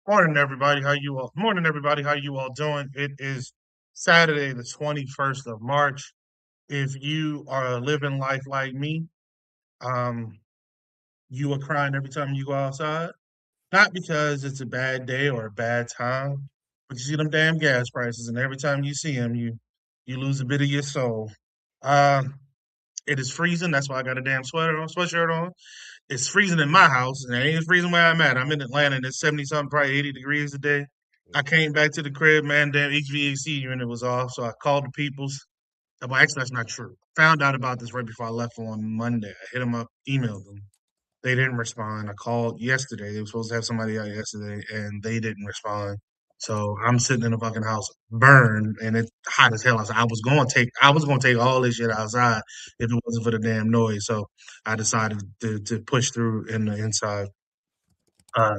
Morning, everybody. How you all? Morning, everybody. How you all doing? It is Saturday, the 21st of March. If you are living life like me, um, you are crying every time you go outside. Not because it's a bad day or a bad time, but you see them damn gas prices, and every time you see them, you lose a bit of your soul. Uh, it is freezing. That's why I got a damn sweatshirt on. It's freezing in my house, and it ain't freezing where I'm at. I'm in Atlanta, and it's 70 something, probably 80 degrees today. I came back to the crib, man. Damn HVAC unit was off, so I called the peoples. Well, actually, that's not true. Found out about this right before I left on Monday. I hit them up, emailed them. They didn't respond. I called yesterday. They were supposed to have somebody out yesterday, and they didn't respond. So I'm sitting in the fucking house, burned, and it's hot as hell outside. I was gonna take all this shit outside if it wasn't for the damn noise. So I decided to push through in the inside. Uh,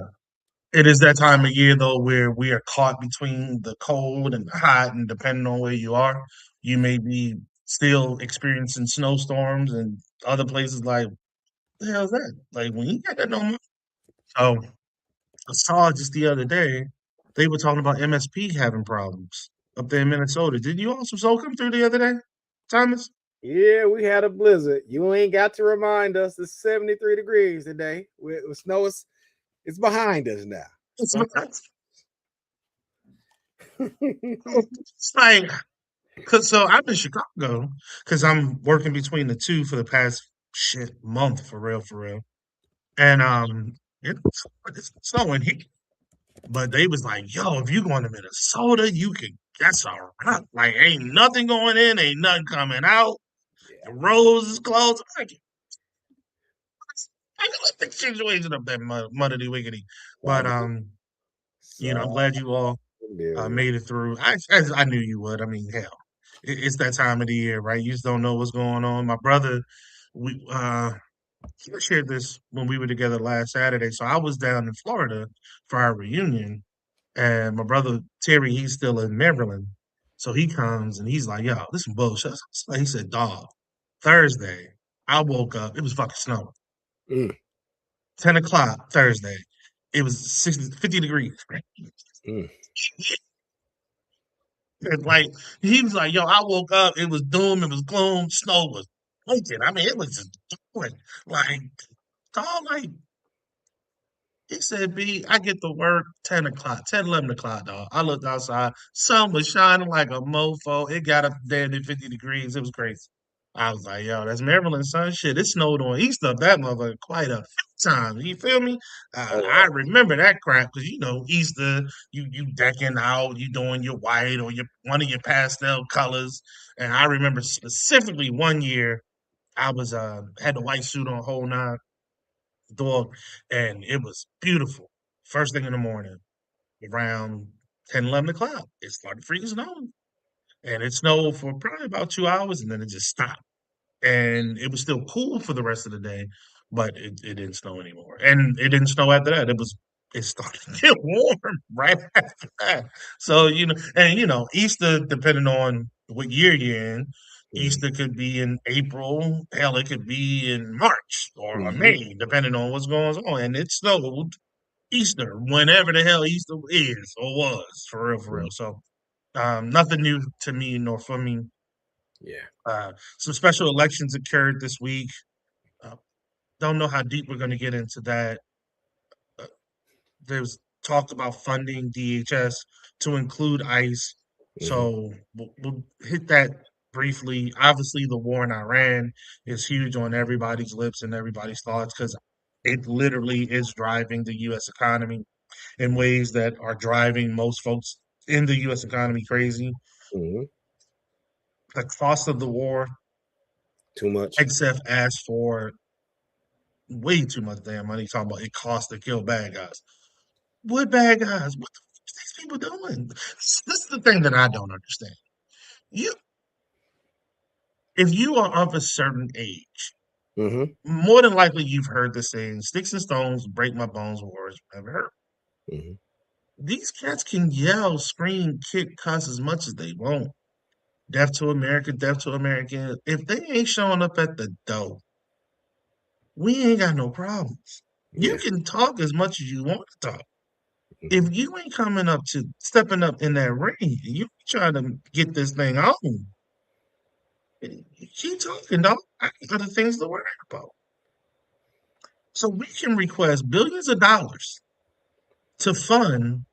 it is that time of year though where we are caught between the cold and the hot, and depending on where you are, you may be still experiencing snowstorms and other places like the hell's that? Like we ain't got that no more. So I saw just the other day they were talking about MSP having problems up there in Minnesota. Did you also saw come through the other day, Thomas? Yeah, we had a blizzard. You ain't got to remind us it's 73 degrees today. With snow, it's behind us now. It's, it's like, cause so I'm in Chicago because I'm working between the two for the past shit month for real. And it's snowing here. But they was like, yo, if you going to Minnesota, you can that's all right. Like ain't nothing going in, ain't nothing coming out. The Yeah. roads is closed. I can let the situation up that muddity wiggity. But I'm So, glad you all yeah. made it through. I knew you would. I mean, hell, it's that time of the year, right? You just don't know what's going on. My brother, we he shared this when we were together last Saturday. So I was down in Florida for our reunion, and my brother Terry, he's still in Maryland. So he comes and he's like, "Yo, this is bullshit." So he said, "Dog, Thursday, I woke up. It was fucking snowing. Mm, 10 o'clock Thursday. It was 50 degrees. mm, And like he was like, yo, I woke up, it was doom, it was gloom, snow was blinking. I mean, it was just doing like dog, like he said, B, I get to work 10 o'clock, 10, 11 o'clock, dog. I looked outside, sun was shining like a mofo. It got up there to 50 degrees. It was crazy. I was like, yo, that's Maryland sun shit. It snowed on Easter up that motherfucker quite a few times. You feel me? I oh, remember that crap because Easter, you decking out, you doing your white or your one of your pastel colors. And I remember specifically one year I was had the white suit on whole nine dog, and it was beautiful. First thing in the morning, around 10, 11 o'clock, it started freezing on. And it snowed for probably about 2 hours and then it just stopped. And it was still cool for the rest of the day, but it didn't snow anymore. And it didn't snow after that. It started to get warm right after that. So, Easter, depending on what year you're in, mm, Easter could be in April, hell, it could be in March or mhm, May, depending on what's going on. And it snowed Easter, whenever the hell Easter is or was, for real, for mm. real. So, nothing new to me nor for me. Yeah. Some special elections occurred this week. Uh, don't know how deep we're going to get into that. Uh, there's talk about funding DHS to include ICE. Hmm. So we'll hit that briefly. Obviously, the war in Iran is huge on everybody's lips and everybody's thoughts because it literally is driving the U.S. economy in ways that are driving most folks in the U.S. economy crazy. Hmm. The cost of the war, Too much. XF asked for way too much damn money. Talking about it costs to kill bad guys. What bad guys? What the fuck is these people doing? This is the thing that I don't understand. You, if you are of a certain age, Hmm. more than likely you've heard the saying, "Sticks and stones break my bones, words never hurt." Hmm. These cats can yell, scream, kick, cuss as much as they want. Death to America, death to America. If they ain't showing up at the door, we ain't got no problems. You Yeah. can talk as much as you want to talk. If you ain't coming up to stepping up in that ring, you trying to get this thing on. Keep talking, dog. I got other things to worry about. So we can request billions of dollars to fund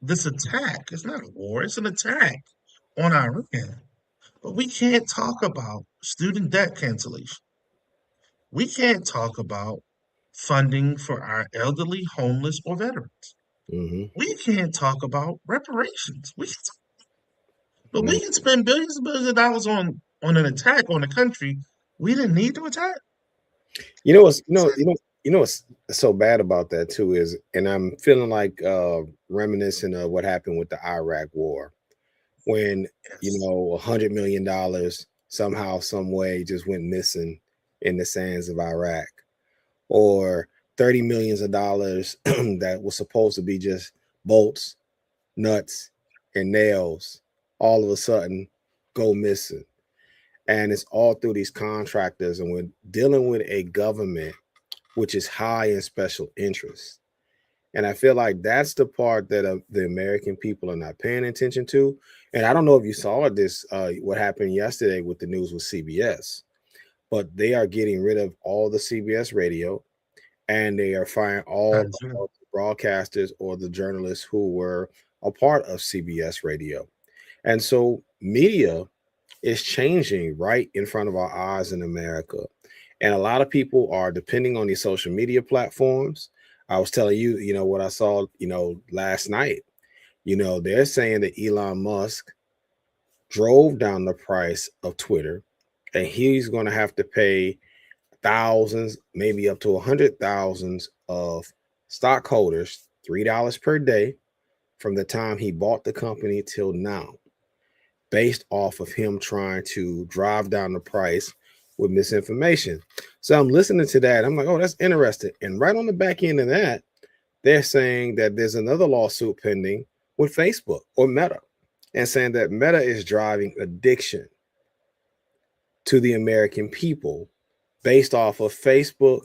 this attack. It's not a war, it's an attack on Iran. But we can't talk about student debt cancellation. We can't talk about funding for our elderly, homeless, or veterans. Hmm. We can't talk about reparations. But we Hmm. can spend billions and billions of dollars on an attack on a country we didn't need to attack. You know what's what's so bad about that too is, and I'm feeling like reminiscent of what happened with the Iraq War when Yes. $100 million somehow, some way just went missing in the sands of Iraq, or 30 millions of dollars that was supposed to be just bolts, nuts, and nails, all of a sudden go missing. And it's all through these contractors, and we're dealing with a government which is high in special interest. And I feel like that's the part that the American people are not paying attention to. And I don't know if you saw this, what happened yesterday with the news with CBS, but they are getting rid of all the CBS radio, and they are firing all That's it. of the broadcasters or the journalists who were a part of CBS radio. And so media is changing right in front of our eyes in America. And a lot of people are depending on these social media platforms. I was telling you, what I saw, last night. They're saying that Elon Musk drove down the price of Twitter, and he's going to have to pay thousands, maybe up to 100,000 of stockholders $3 per day from the time he bought the company till now, based off of him trying to drive down the price with misinformation. So I'm listening to that. I'm like, oh, that's interesting. And right on the back end of that, they're saying that there's another lawsuit pending with Facebook or Meta, and saying that Meta is driving addiction to the American people based off of Facebook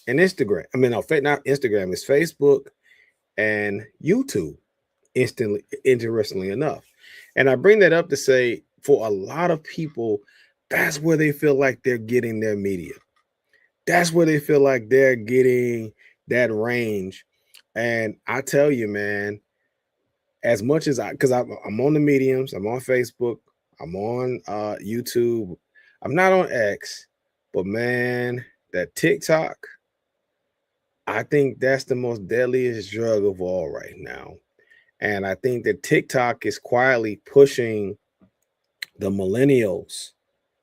and Instagram. I mean, no, not Instagram, it's Facebook and YouTube, interestingly enough. And I bring that up to say, for a lot of people, that's where they feel like they're getting their media. That's where they feel like they're getting that range. And I tell you, man, as much as because I'm on the mediums, I'm on Facebook, I'm on YouTube, I'm not on X, but man, that TikTok, I think that's the most deadliest drug of all right now. And I think that TikTok is quietly pushing the millennials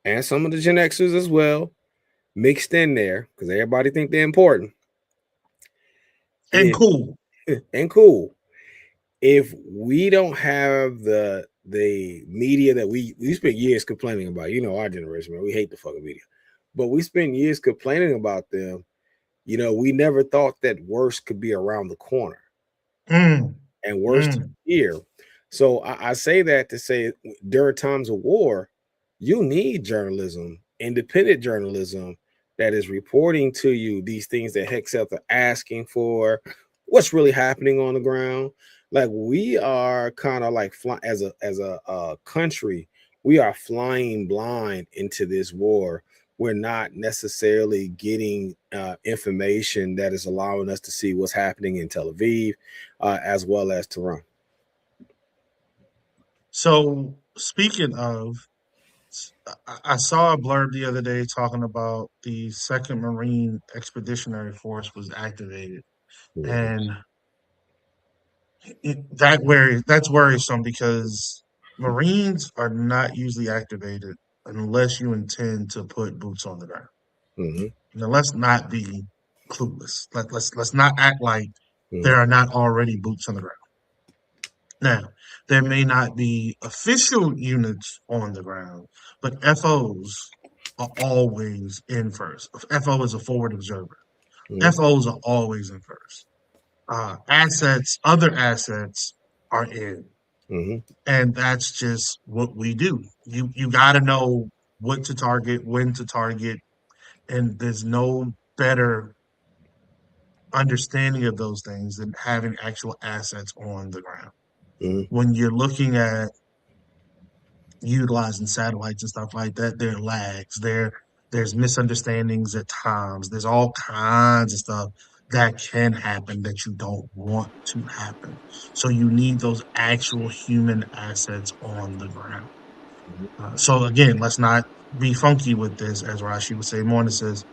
and some of the Gen Xers as well, mixed in there, because everybody think they're important. And If cool. and cool. If we don't have the media that we spent years complaining about, our generation, man, we hate the fucking media, but we spend years complaining about them. We never thought that worse could be around the corner Mm, and worse to mm. hear. So I say that to say, during times of war, you need journalism, independent journalism, that is reporting to you these things that Hexeth are asking for, what's really happening on the ground. Like, we are kind of like as a country, we are flying blind into this war. We're not necessarily getting information that is allowing us to see what's happening in Tel Aviv, as well as Tehran. So speaking of, I saw a blurb the other day talking about the Second Marine Expeditionary Force was activated, Mhm. and that's worrisome because Marines are not usually activated unless you intend to put boots on the ground. Mhm. Now, let's not be clueless. Let's not act like there Mhm. are not already boots on the ground. Now, there may not be official units on the ground, but FOs are always in first. FO is a forward observer. Mhm. FOs are always in first. Other assets are in. Mhm. And that's just what we do. You got to know what to target, when to target, and there's no better understanding of those things than having actual assets on the ground. Mm-hmm. When you're looking at utilizing satellites and stuff like that, there are lags, there's misunderstandings at times, there's all kinds of stuff that can happen that you don't want to happen. So you need those actual human assets on the ground. So again, let's not be funky with this, as Rashi would say. Morning says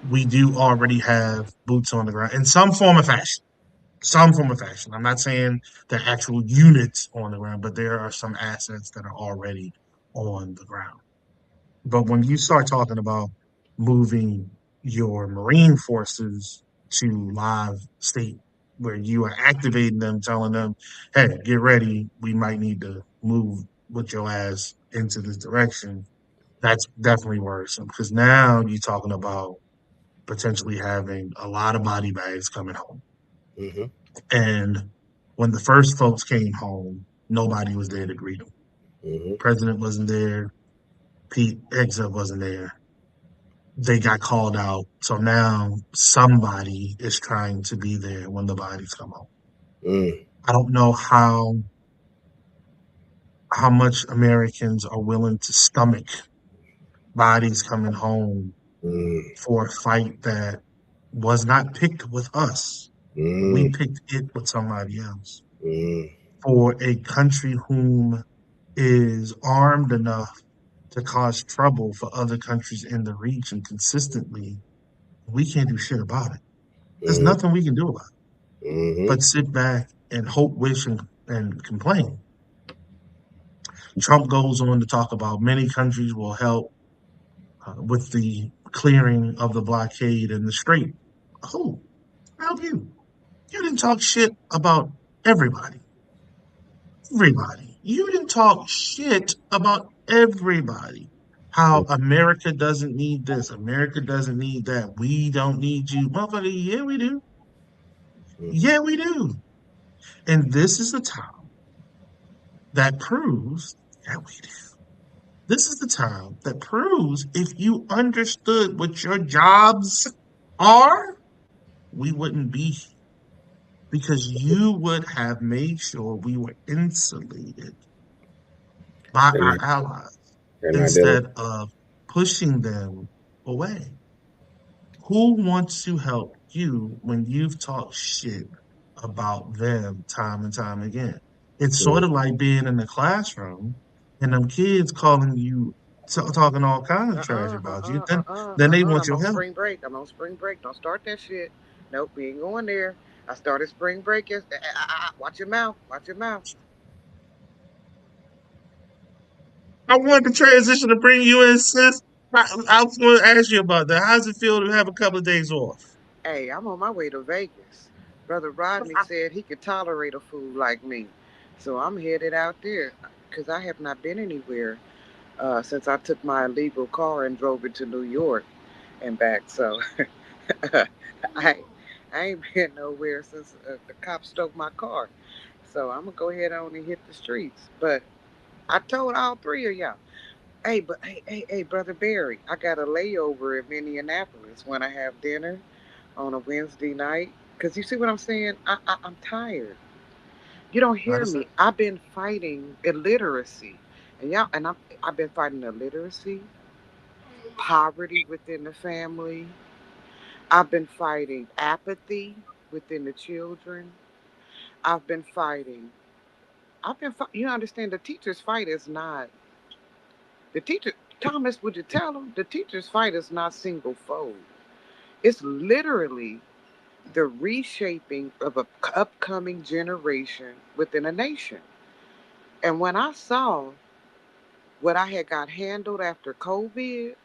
we do already have boots on the ground in some form of fashion. Some form of fashion. I'm not saying the actual units on the ground, but there are some assets that are already on the ground. But when you start talking about moving your Marine forces to live state, where you are activating them, telling them, hey, get ready, we might need to move with your ass into this direction, that's definitely worrisome because now you're talking about potentially having a lot of body bags coming home. Mm-hmm. And when the first folks came home, nobody was there to greet them. Mm-hmm. President wasn't there. Pete Hegseth wasn't there. They got called out. So now somebody is trying to be there when the bodies come home. Mm-hmm. I don't know how much Americans are willing to stomach bodies coming home for a fight that was not picked with us. We Mm-hmm. picked it with somebody else. Mm-hmm. For a country whom is armed enough to cause trouble for other countries in the region consistently, we can't do shit about it. There's nothing we can do about it Mm-hmm. but sit back and hope, wish, and complain. Trump goes on to talk about many countries will help with the clearing of the blockade and the strait. Who? Help you? You didn't talk shit about everybody. Everybody. You didn't talk shit about everybody. How America doesn't need this, America doesn't need that. We don't need you, motherfucker. Yeah, we do. Yeah, we do. And this is the time that proves that we do. This is the time that proves if you understood what your jobs are, we wouldn't be here because you would have made sure we were insulated by They're our not. allies They're not dealing. instead of pushing them away. Who wants to help you when you've talked shit about them time and time again? It's sort Mm. of like being in the classroom and them kids calling you, talking all kinds of trash about you. Then they want I'm your on help. spring break. I'm on spring break. Don't start that shit. Nope, we ain't going there. I started spring break. Watch your mouth. Watch your mouth. I wanted to transition to bring you in, sis. I was going to ask you about that. How's it feel to have a couple of days off? Hey, I'm on my way to Vegas. Brother Rodney said he could tolerate a fool like me. So I'm headed out there because I have not been anywhere since I took my illegal car and drove it to New York and back. So I, I ain't been nowhere since the cops stole my car. So I'm going to go ahead on and hit the streets. But I told all three of y'all, hey, but hey, Brother Barry, I got a layover in Minneapolis when I have dinner on a Wednesday night. Because you see what I'm saying? I'm tired. You don't hear Nice. me. I've been fighting illiteracy. I've been fighting illiteracy, poverty within the family. I've been fighting apathy within the children. I've been fighting. You understand the teacher's fight is not the teacher. Thomas, would you tell them the teacher's fight is not single fold? It's literally the reshaping of a upcoming generation within a nation. And when I saw what I had got handled after COVID,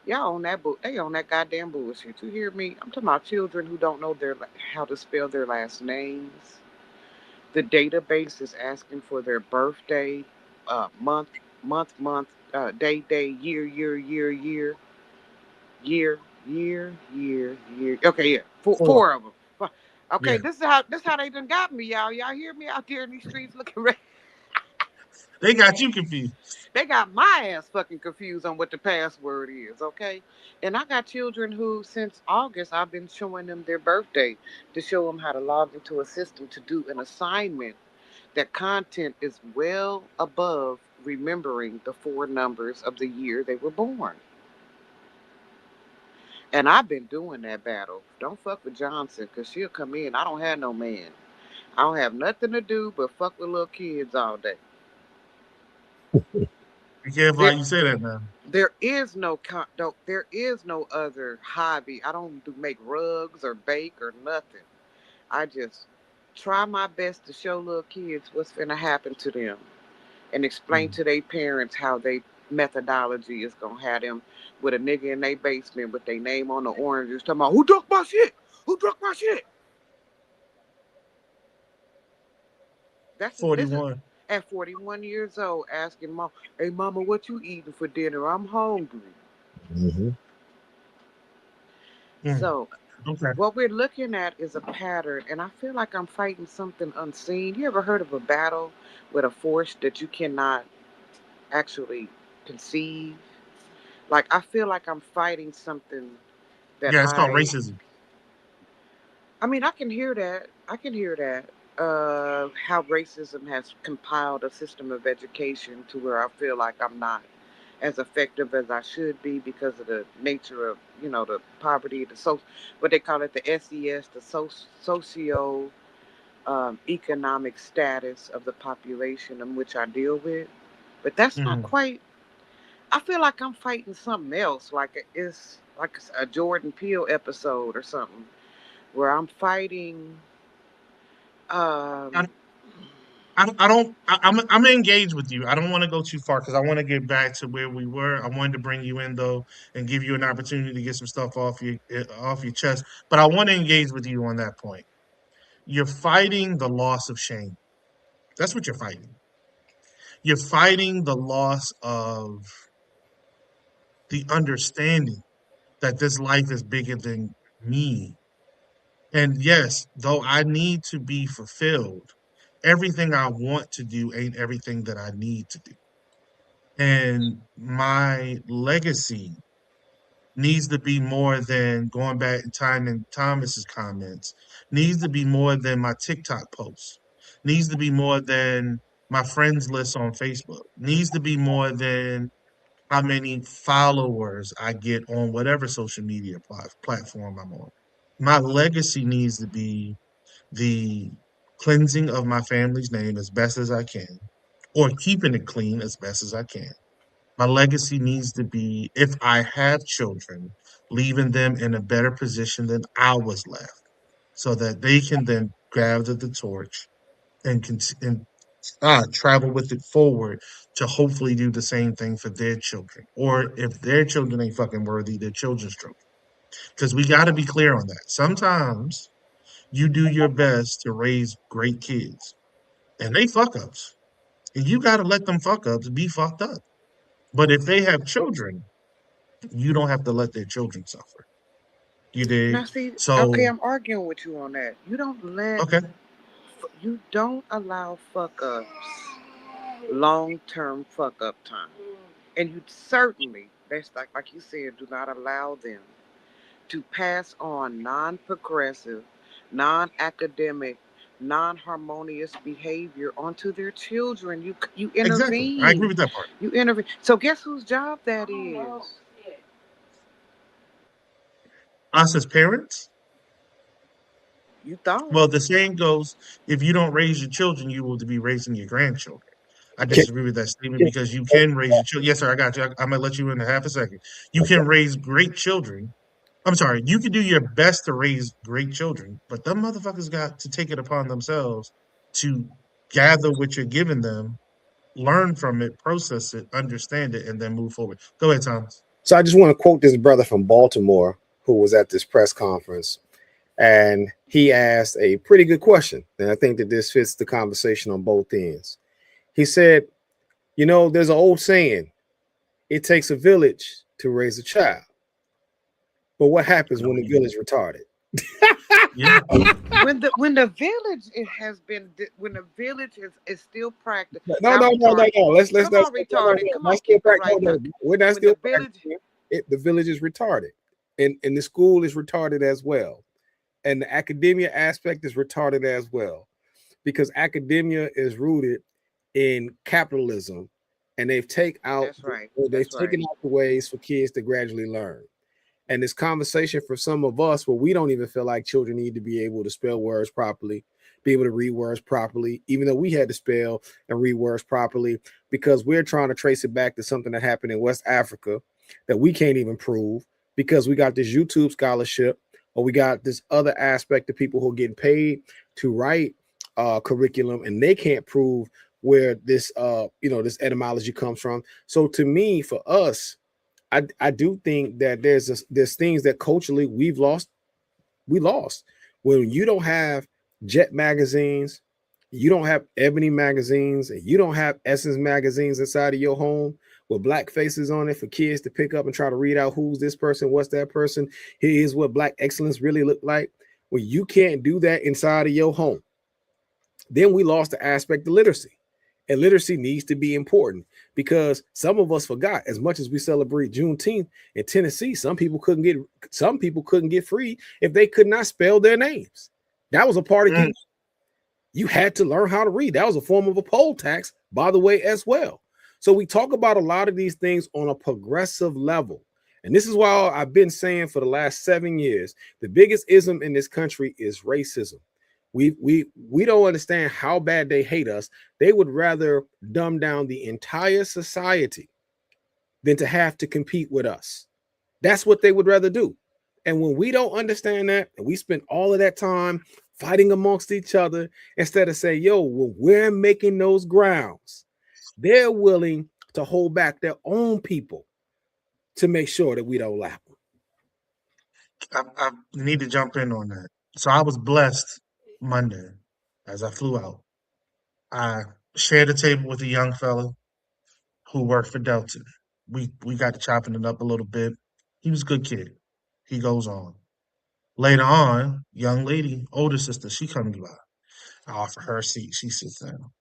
y'all on that they on that goddamn bullshit. You hear me? I'm talking about children who don't know how to spell their last names. The database is asking for their birthday, month, day, year, year. Okay, yeah, Four. four of them. Okay, Yeah. this is how they done got me, y'all. Y'all hear me out there in these streets looking ready. They got you confused. They got my ass fucking confused on what the password is, okay? And I got children who, since August, I've been showing them their birthday to show them how to log into a system to do an assignment. That content is well above remembering the four numbers of the year they were born. And I've been doing that battle. Don't fuck with Johnson, because she'll come in. I don't have no man. I don't have nothing to do but fuck with little kids all day. Be careful how There, you say that now. there is no there is no other hobby. I don't do make rugs or bake or nothing. I just try my best to show little kids what's gonna happen to them and explain Mm. to their parents how they methodology is gonna have them with a nigga in their basement with their name on the oranges talking about who took my shit? Who took my shit? This is 41. at 41 years old asking mom, hey mama, what you eating for dinner? I'm hungry. Mhm. Mm. So Okay. what we're looking at is a pattern, and I feel like I'm fighting something unseen. You ever heard of a battle with a force that you cannot actually conceive? Like I feel like I'm fighting something that Yeah, it's called racism. I mean, I can hear that. I can hear that. How racism has compiled a system of education to where I feel like I'm not as effective as I should be because of the nature of, the poverty, what they call it, the SES, the socio economic status of the population in which I deal with. But that's not Hmm. quite. I feel like I'm fighting something else, like it's like a Jordan Peele episode or something, where I'm fighting. I, Um, I don't. I'm engaged with you. I don't want to go too far because I want to get back to where we were. I wanted to bring you in though and give you an opportunity to get some stuff off your chest. But I want to engage with you on that point. You're fighting the loss of shame. That's what you're fighting. You're fighting the loss of the understanding that this life is bigger than me. And yes, though I need to be fulfilled, everything I want to do ain't everything that I need to do. And my legacy needs to be more than going back in time and Thomas's comments, needs to be more than my TikTok posts, needs to be more than my friends list on Facebook, needs to be more than how many followers I get on whatever social media platform I'm on. My legacy needs to be the cleansing of my family's name as best as I can, or keeping it clean as best as I can. My legacy needs to be, if I have children, leaving them in a better position than I was left, so that they can then grab the torch and, travel with it forward to hopefully do the same thing for their children. Or if their children ain't fucking worthy, their children's children. Because we got to be clear on that. Sometimes you do your best to raise great kids, and they fuck ups. And you got to let them fuck ups be fucked up. But if they have children, you don't have to let their children suffer. You Now, dig? see, okay, So, I'm arguing with you on that. okay, You don't allow fuck ups long term fuck up time, and you certainly, that's like you said, do not allow them to pass on non-progressive, non-academic, non-harmonious behavior onto their children. You exactly. I agree intervene. with that part. You intervene. So guess whose job that is? Us as parents, You thought. well, the saying goes, if you don't raise your children, you will be raising your grandchildren. I Can- disagree with that statement can- because you can raise your children. Yes, sir, I got you. I'm gonna let you in a half a second. You can raise great children. I'm sorry, you can do your best to raise great children, but them motherfuckers got to take it upon themselves to gather what you're giving them, learn from it, process it, understand it, and then move forward. Go ahead, Thomas. So I just want to quote this brother from Baltimore who was at this press conference, and he asked a pretty good question. And I think that this fits the conversation on both ends. He said, there's an old saying, it takes a village to raise a child. But what happens I when the believe it. village retarded? Yeah. When the village it has been when the village is still practiced, No, not no, no, no, retarded. no. Let's Come not. on, No, no, retarded. no. Come Not on, still keep it practice. right No, now. no. We're not When still the village, practicing. The village is retarded, and the school is retarded as well, and the academia aspect is retarded as well, because academia is rooted in capitalism, and that's right. they've That's taken right. out the ways for kids to gradually learn. And this conversation for some of us, where we don't even feel like children need to be able to spell words properly, be able to read words properly, even though we had to spell and read words properly, because we're trying to trace it back to something that happened in West Africa that we can't even prove, because we got this YouTube scholarship, or we got this other aspect of people who are getting paid to write curriculum, and they can't prove where this this etymology comes from. So to me, for us, I do think that there's things that culturally we've lost. We lost when you don't have Jet magazines, you don't have Ebony magazines, and you don't have Essence magazines inside of your home with black faces on it for kids to pick up and try to read out who's this person, what's that person. Here's what black excellence really look like. When you can't do that inside of your home, then we lost the aspect of literacy. And literacy needs to be important, because some of us forgot, as much as we celebrate Juneteenth in Tennessee, some people couldn't get free if they could not spell their names. That was a part of Mm. getting, you had to learn how to read. That was a form of a poll tax, by the way, as well. So we talk about a lot of these things on a progressive level. And this is why I've been saying for the last 7 years, the biggest ism in this country is racism. We don't understand how bad they hate us. They would rather dumb down the entire society than to have to compete with us. That's what they would rather do. And when we don't understand that, and we spend all of that time fighting amongst each other, instead of say, yo, when we're making those grounds, they're willing to hold back their own people to make sure that we don't lap them. I need to jump in on that. So I was blessed Monday as I flew out. I shared a table with a young fella who worked for Delta. We got to chopping it up a little bit. He was a good kid. He goes on. Later on, young lady, older sister, she comes by. I offer her a seat. She sits down.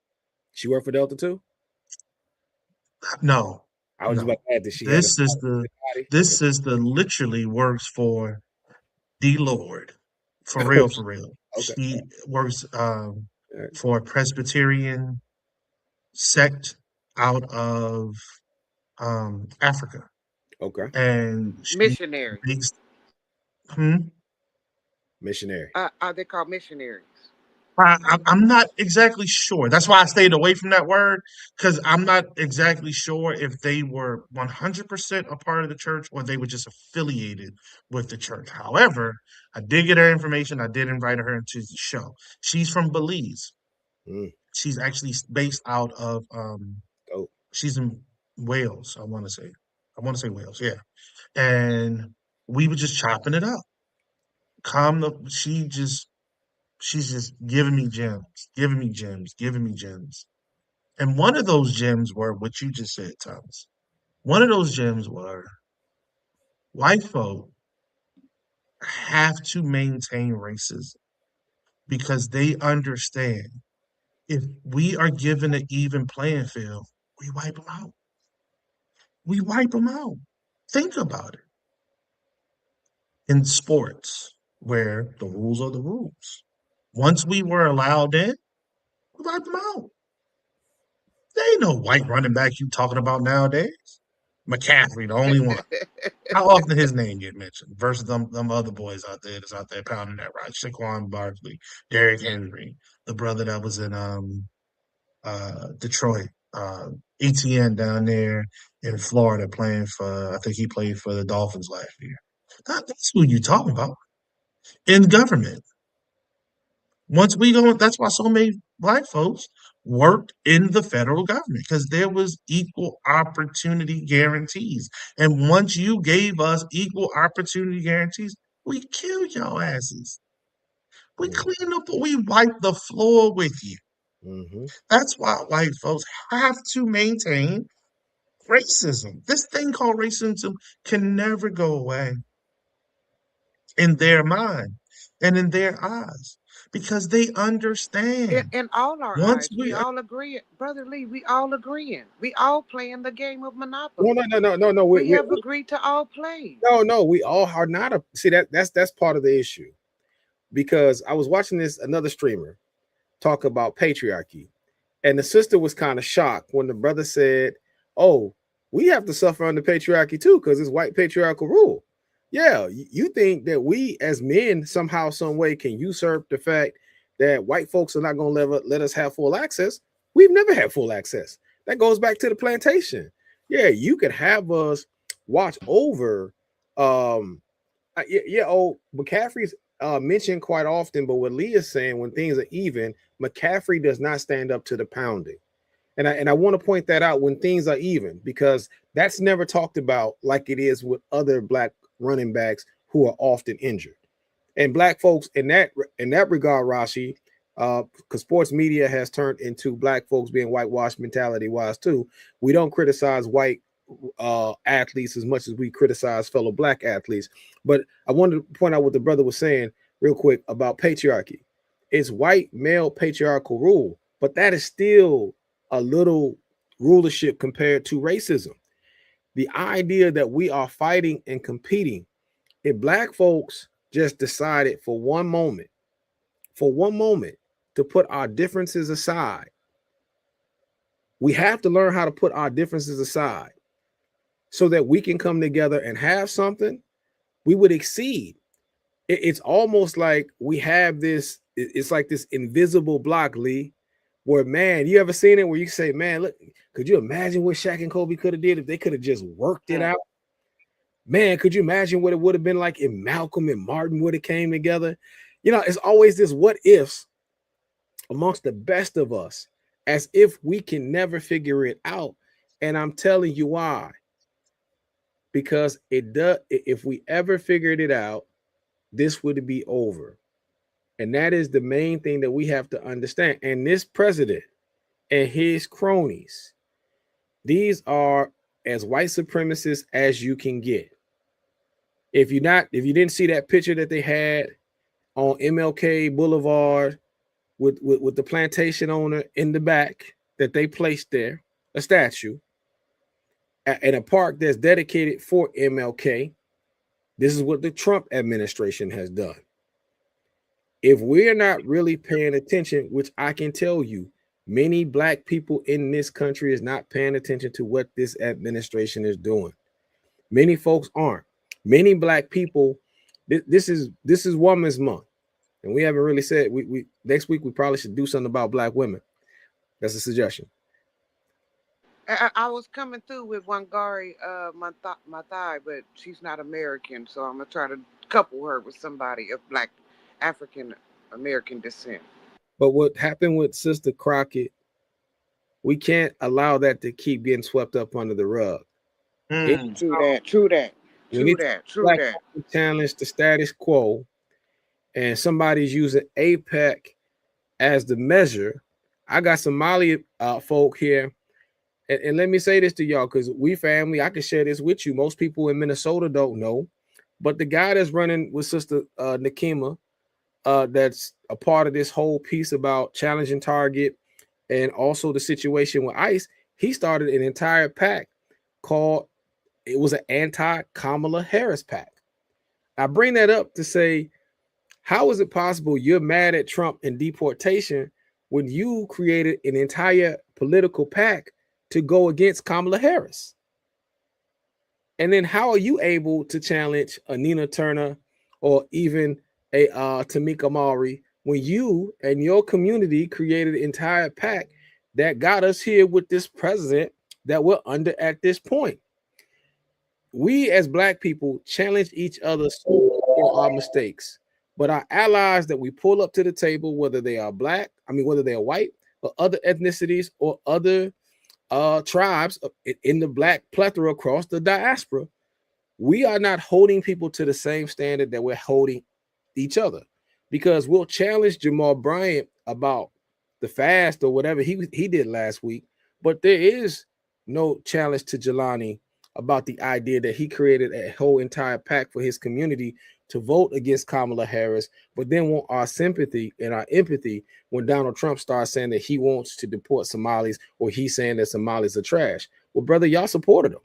She worked for Delta too? No, I was just about no. to add that she had a This sister, body. Okay. this sister literally works for the Lord. For real, for real. Okay. She works All right. for a Presbyterian sect out of Africa. Okay. And she Missionaries. based, hmm? Missionary. Are they called missionaries? I'm not exactly sure. That's why I stayed away from that word, because I'm not exactly sure if they were 100% a part of the church or they were just affiliated with the church. However, I did get her information. I did invite her into the show. She's from Belize. Mm, She's actually based out of dope. she's in Wales, I want to say. I want to say Wales, yeah. And we were just chopping it up. She's just giving me gems, giving me gems, giving me gems. And one of those gems were what you just said, Thomas. One of those gems were white folk have to maintain racism because they understand if we are given an even playing field, we wipe them out. We wipe them out. Think about it. In sports, where the rules are the rules. Once we were allowed in, we wiped them out. There ain't no white running back you talking about nowadays. McCaffrey, the only one. How often his name get mentioned versus them other boys out there that's out there pounding that rock? Saquon Barkley, Derrick Henry, the brother that was in Detroit, ETN down there in Florida playing for I think he played for the Dolphins last year. That's who you talking about in government. Once we go, that's why so many black folks worked in the federal government because there was equal opportunity guarantees. And once you gave us equal opportunity guarantees, we killed your asses. We Mm, cleaned up, we wiped the floor with you. mm-hmm. That's why white folks have to maintain racism. This thing called racism can never go away in their mind. and in their eyes because they understand. In all our Once eyes, we we all agree, Brother Lee, we all agreeing. We all playing the game of No, Monopoly. no, no, no, no, no. We have agreed to all play. No, no. We all are not a. See that's part of the issue because I was watching this another streamer talk about patriarchy, and the sister was kind of shocked when the brother said, "Oh, we have to suffer under patriarchy too because it's white patriarchal rule." Yeah, you think that we as men somehow, some way can usurp the fact that white folks are not going to let us have full access? We've never had full access. That goes back to the plantation. Yeah, you could have us watch over. Yeah. Oh, McCaffrey's mentioned quite often, but what Lee is saying, when things are even, McCaffrey does not stand up to the pounding. And I want to point that out when things are even, because that's never talked about like it is with other black running backs who are often injured. And black folks in that regard, Rashi, because sports media has turned into black folks being whitewashed mentality wise too. We don't criticize white athletes as much as we criticize fellow black athletes. But I wanted to point out what the brother was saying real quick about patriarchy. It's white male patriarchal rule, but that is still a little rulership compared to racism. The idea that we are fighting and competing, if black folks just decided for one moment to put our differences aside, we have to learn how to put our differences aside so that we can come together and have something, we would exceed. It's almost like we have this, it's like this invisible block, Lee, where, man, you ever seen it where you say, man, look, could you imagine what Shaq and Kobe could have did if they could have just worked it Mm. out? Man, could you imagine what it would have been like if Malcolm and Martin would have came together? It's always this what ifs amongst the best of us, as if we can never figure it out. And I'm telling you why. Because it does, if we ever figured it out, this would be over. And that is the main thing that we have to understand. And this president and his cronies, these are as white supremacists as you can get. If you didn't see that picture that they had on MLK Boulevard with the plantation owner in the back that they placed there, a statue, in a park that's dedicated for MLK, this is what the Trump administration has done. If we're not really paying attention, which I can tell you, many black people in this country is not paying attention to what this administration is doing. Many folks aren't. Many black people, this is Women's Month, and we haven't really said we next week we probably should do something about black women. That's a suggestion. I was coming through with Wangari Maathai, but she's not American, so I'm gonna try to couple her with somebody of black African American descent. But what happened with Sister Crockett, we can't allow that to keep getting swept up under the rug. It, Mm. True that. True that. when True it's that. True black that. challenge the status quo, and somebody's using APEC as the measure. I got some Mali folk here, and let me say this to y'all because we family. I can share this with you. Most people in Minnesota don't know, but the guy that's running with Sister Nakima, that's a part of this whole piece about challenging Target and also the situation with ICE. He started an entire pack called, it was an anti-Kamala Harris pack. I bring that up to say, how is it possible you're mad at Trump and deportation when you created an entire political pack to go against Kamala Harris? And then how are you able to challenge a Nina Turner or even a Tamika Mowry when you and your community created an entire pack that got us here with this president that we're under at this point? We as black people challenge each other for our mistakes, but our allies that we pull up to the table, whether they are black, whether they are white or other ethnicities or other tribes in the black plethora across the diaspora, we are not holding people to the same standard that we're holding each other, because we'll challenge Jamal Bryant about the fast or whatever he did last week, but there is no challenge to Jelani about the idea that he created a whole entire pack for his community to vote against Kamala Harris, but then want our sympathy and our empathy when Donald Trump starts saying that he wants to deport Somalis or he's saying that Somalis are trash. Well, brother, y'all supported him.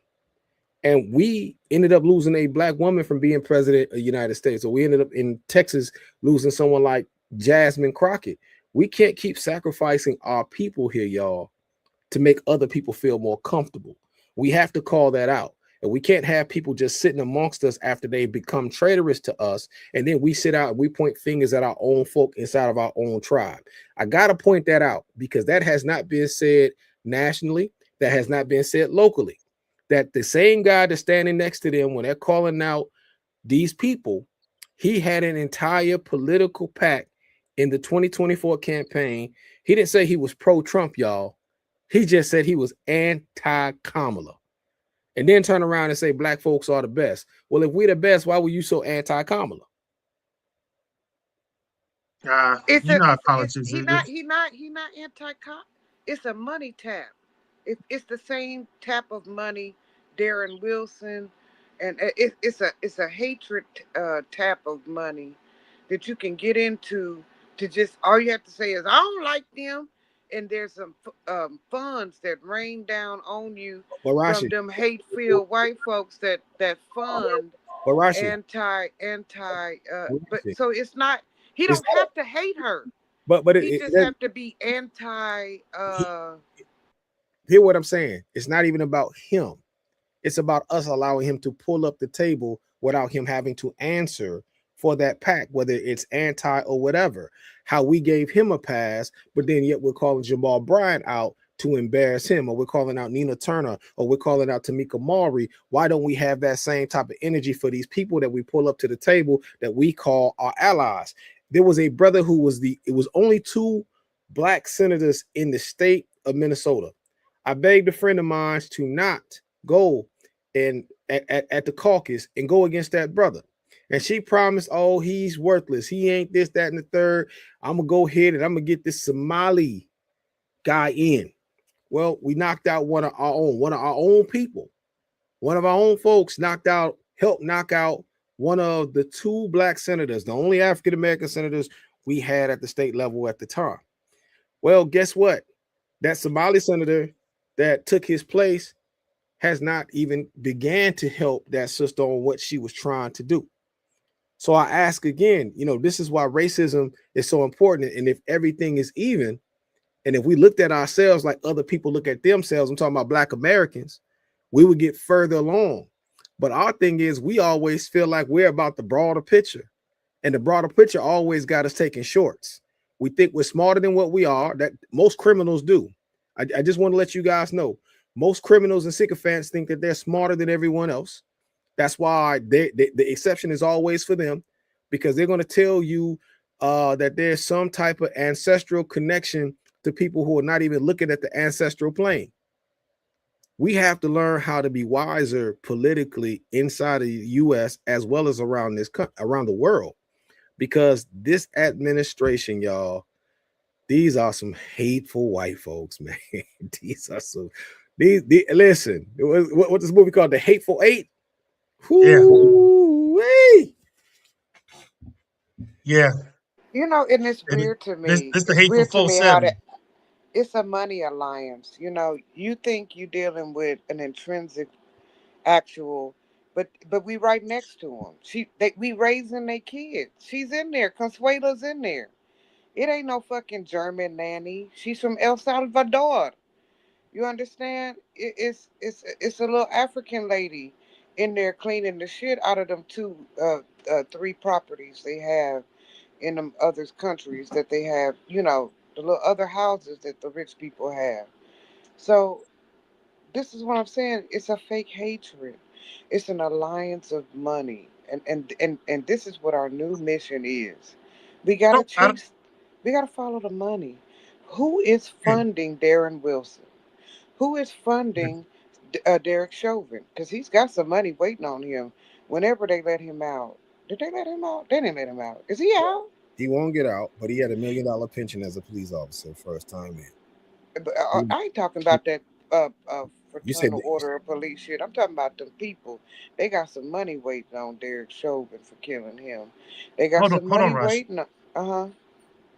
And we ended up losing a black woman from being president of the United States. So we ended up in Texas losing someone like Jasmine Crockett. We can't keep sacrificing our people here, y'all, to make other people feel more comfortable. We have to call that out. And we can't have people just sitting amongst us after they become traitorous to us. And then we sit out and we point fingers at our own folk inside of our own tribe. I got to point that out because that has not been said nationally. That has not been said locally. That the same guy that's standing next to them when they're calling out these people, he had an entire political pack in the 2024 campaign. He didn't say he was pro-Trump, y'all. He just said he was anti-Kamala. And then turn around and say black folks are the best. Well, if we're the best, why were you so anti-Kamala? It's You a know how it's politics is. he not anti-cop. It's a money tap. It's the same tap of money, Darren Wilson, and it's a hatred tap of money that you can get into. To just all you have to say is I don't like them, and there's some funds that rain down on you from Barashi, them hate-filled white folks that fund Barashi, anti but Barashi. so it's not, he It's don't have to hate her, but he just have to be anti hear what I'm saying. It's not even about him. It's about us allowing him to pull up the table without him having to answer for that pack, whether it's anti or whatever. How we gave him a pass, but then yet we're calling Jamal Bryant out to embarrass him, or we're calling out Nina Turner, or we're calling out Tamika Maury. Why don't we have that same type of energy for these people that we pull up to the table that we call our allies? There was a brother who was it was only two black senators in the state of Minnesota. I begged a friend of mine to not go and at the caucus and go against that brother. And she promised, oh, he's worthless. He ain't this, that, and the third. I'm gonna go ahead and I'm gonna get this Somali guy in. Well, we knocked out one of our own people, one of our own folks knocked out, helped knock out one of the two black senators, the only African American senators we had at the state level at the time. Well, guess what? That Somali senator that took his place has not even began to help that sister on what she was trying to do. So I ask again, this is why racism is so important. And if everything is even, and if we looked at ourselves like other people look at themselves, I'm talking about black Americans, we would get further along. But our thing is we always feel like we're about the broader picture. And the broader picture always got us taking shorts. We think we're smarter than what we are. That most criminals do. I just want to let you guys know. Most criminals and sycophants think that they're smarter than everyone else. That's why the exception is always for them, because they're going to tell you that there's some type of ancestral connection to people who are not even looking at the ancestral plane. We have to learn how to be wiser politically inside of the U.S. as well as around the world, because this administration, y'all, these are some hateful white folks, man. These are some. Listen. What this movie called? The Hateful Eight. Yeah, Whoo-wee. yeah. and it's And weird to this me. the It's hateful weird to four me how seven. that it's a money alliance. You think you dealing with an intrinsic actual, but we right next to them. We raising their kids. She's in there. Consuela's in there. It ain't no fucking German nanny. She's from El Salvador. You understand? It's a little African lady in there cleaning the shit out of them three properties they have in them other countries that they have. The little other houses that the rich people have. So this is what I'm saying. It's a fake hatred. It's an alliance of money, and this is what our new mission is. We gotta I don't. chase. We gotta follow the money. Who is Yeah, funding Darren Wilson? Who is yeah. funding Derek Chauvin? Because he's got some money waiting on him. Whenever they let him out, did they let him out? They didn't let him out. Is he out? He won't get out, but he had $1 million pension as a police officer first time But, in. I ain't talking about that You said fraternal order of police shit. I'm talking about them people. They got some money waiting on Derek Chauvin for killing him. They got some Hold on, money Rush. waiting on. Uh huh.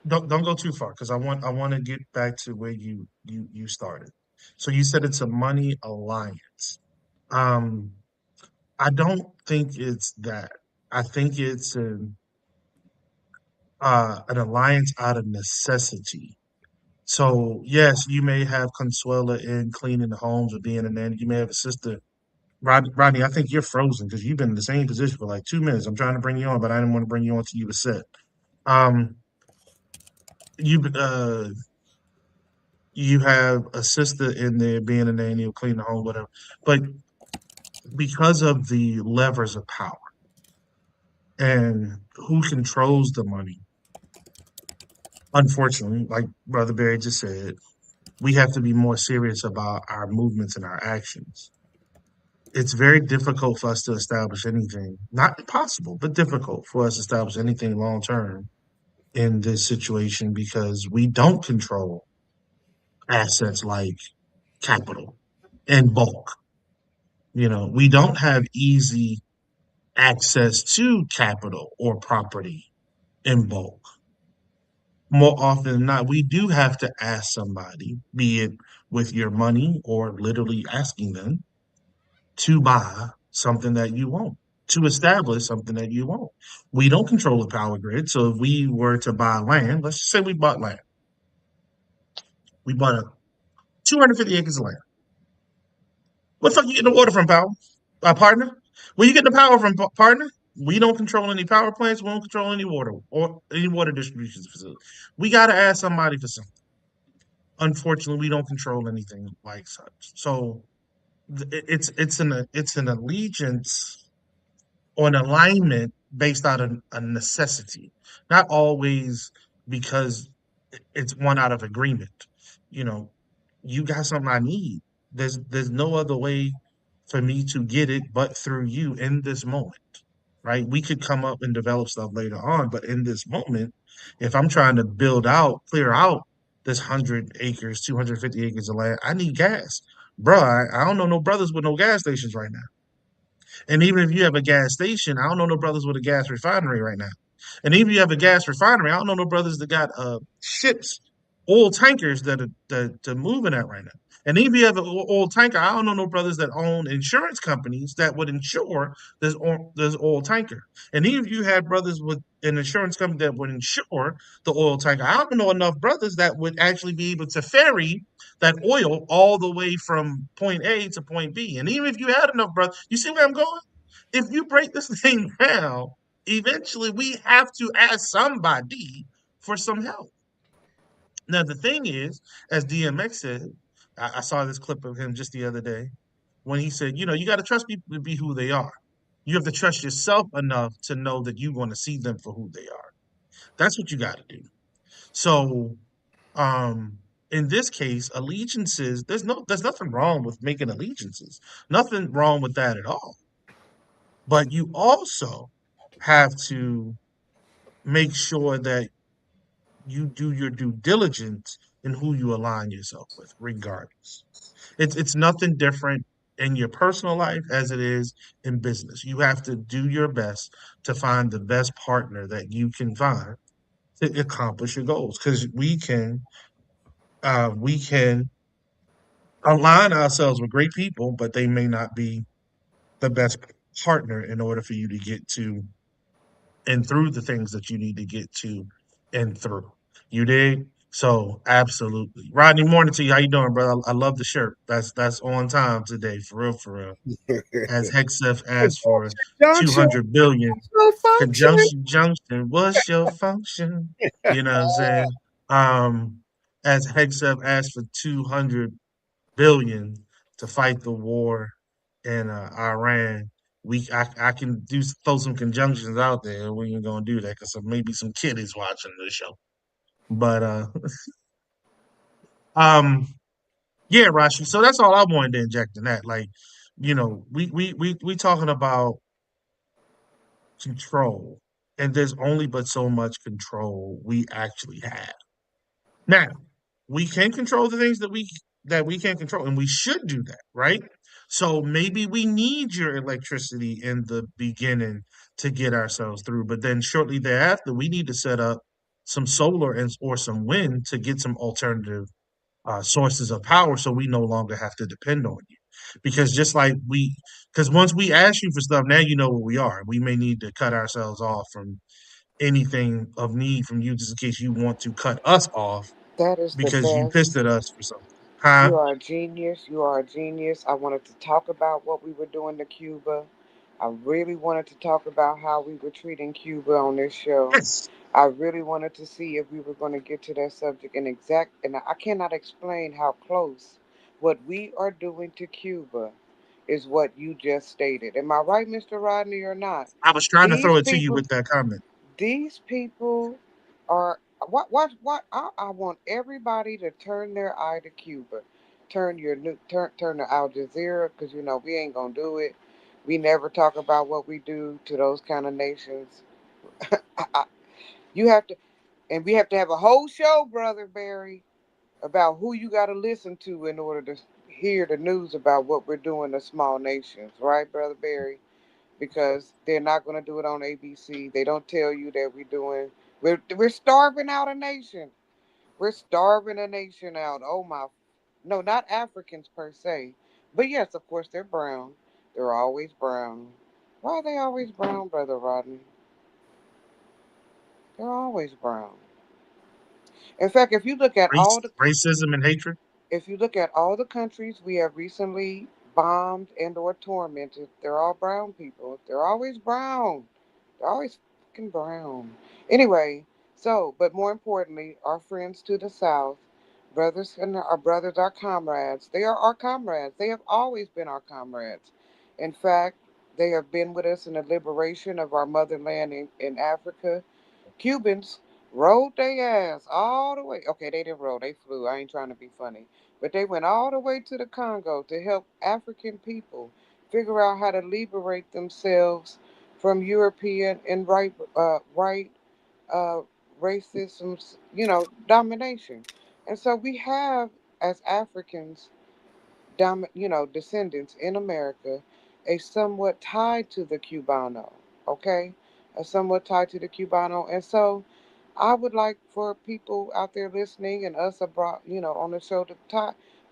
Don't go too far because I want to get back to where you started. So you said it's a money alliance. Um, I don't think it's that. I think it's an alliance out of necessity. So yes, you may have Consuela in cleaning the homes or being a nanny. You may have a sister. Rodney, I think you're frozen because you've been in the same position for like 2 minutes. I'm trying to bring you on, but I didn't want to bring you on till you were set. Um, you you have a sister in there being a nanny or cleaning the home, whatever. But because of the levers of power and who controls the money, unfortunately, like Brother Barry just said, we have to be more serious about our movements and our actions. It's very difficult for us to establish anything, not impossible, but difficult for us to establish anything long term in this situation because we don't control assets like capital in bulk. You know, we don't have easy access to capital or property in bulk. More often than not, we do have to ask somebody, be it with your money or literally asking them to buy something that you want, to establish something that you want. We don't control the power grid. So if we were to buy land, let's just say we bought land, we bought 250 acres of land. What the fuck you getting the water from, pal? Partner? Where you getting the power from, partner? We don't control any power plants. We don't control any water or any water distribution facility. We got to ask somebody for something. Unfortunately, we don't control anything like such. So it's an allegiance or an alignment based out of a necessity, not always because it's one out of agreement. You know, you got something I need. There's no other way for me to get it but through you in this moment, right? We could come up and develop stuff later on, but in this moment, if I'm trying to clear out this 100 acres, 250 acres of land, I need gas. Bruh, I don't know no brothers with no gas stations right now. And even if you have a gas station, I don't know no brothers with a gas refinery right now. And even if you have a gas refinery, I don't know no brothers that got ships, oil tankers that are moving at right now. And even if you have an oil tanker, I don't know no brothers that own insurance companies that would insure this oil tanker. And even if you had brothers with an insurance company that would insure the oil tanker, I don't know enough brothers that would actually be able to ferry that oil all the way from point A to point B. And even if you had enough brothers, you see where I'm going? If you break this thing down, eventually we have to ask somebody for some help. Now, the thing is, as DMX said, I saw this clip of him just the other day when he said, you know, you got to trust people to be who they are. You have to trust yourself enough to know that you're going to see them for who they are. That's what you got to do. So, um, in this case, allegiances, there's nothing wrong with making allegiances. Nothing wrong with that at all. But you also have to make sure that you do your due diligence in who you align yourself with, regardless. It's nothing different in your personal life as it is in business. You have to do your best to find the best partner that you can find to accomplish your goals. Because we can align ourselves with great people, but they may not be the best partner in order for you to get to and through the things that you need to get to and through. You dig? So absolutely. Rodney, morning to you. How you doing, brother? I love the shirt. That's on time today, for real, for real. As Hexef asked for Junction, 200 billion. no function. Conjunction junction, what's your function? You know what I'm saying? Um, as Hexef asked for 200 billion to fight the war in Iran. I can throw some conjunctions out there. We ain't gonna do that because maybe some kid is watching the show. But um, yeah, Rashi. So that's all I wanted to inject in that. Like, you know, we talking about control, and there's only but so much control we actually have. Now, we can control the things that we can't control, and we should do that, right? So maybe we need your electricity in the beginning to get ourselves through, but then shortly thereafter, we need to set up some solar and or some wind to get some alternative sources of power, so we no longer have to depend on you. Because just like because once we ask you for stuff, now you know where we are. We may need to cut ourselves off from anything of need from you, just in case you want to cut us off That is the because you best. pissed at us for something. Huh? You are a genius. You are a genius. I wanted to talk about what we were doing to Cuba. I really wanted to talk about how we were treating Cuba on this show. Yes. I really wanted to see if we were going to get to that subject and I cannot explain how close what we are doing to Cuba is what you just stated. Am I right, Mr. Rodney, or not? I was trying to throw These it to you people with that comment. these people are what I want everybody to turn their eye to Cuba. Turn to Al Jazeera, because you know we ain't gonna do it. We never talk about what we do to those kind of nations. I, you have to, and we have to have a whole show, brother Barry, about who you got to listen to in order to hear the news about what we're doing to small nations, right, brother Barry? Because they're not going to do it on ABC. They don't tell you that we're starving out a nation. We're starving a nation out. Oh my, no, not Africans per se, but yes, of course they're brown. They're always brown. Why are they always brown, brother Rodney? They're always brown. In fact, Racism and hatred. if you look at all the countries we have recently bombed and or tormented, they're all brown people. They're always brown. They're always fucking brown. Anyway, but more importantly, our friends to the south, brothers, our comrades. They are our comrades. They have always been our comrades. In fact, they have been with us in the liberation of our motherland in Africa. Cubans rode their ass all the way. Okay, they didn't roll, they flew. I ain't trying to be funny. But they went all the way to the Congo to help African people figure out how to liberate themselves from European and right uh, racism's, domination. And so we have, as Africans, descendants in America, a somewhat tied to the Cubano, okay? A somewhat tied to the Cubano. And so I would like for people out there listening and us abroad, on the show to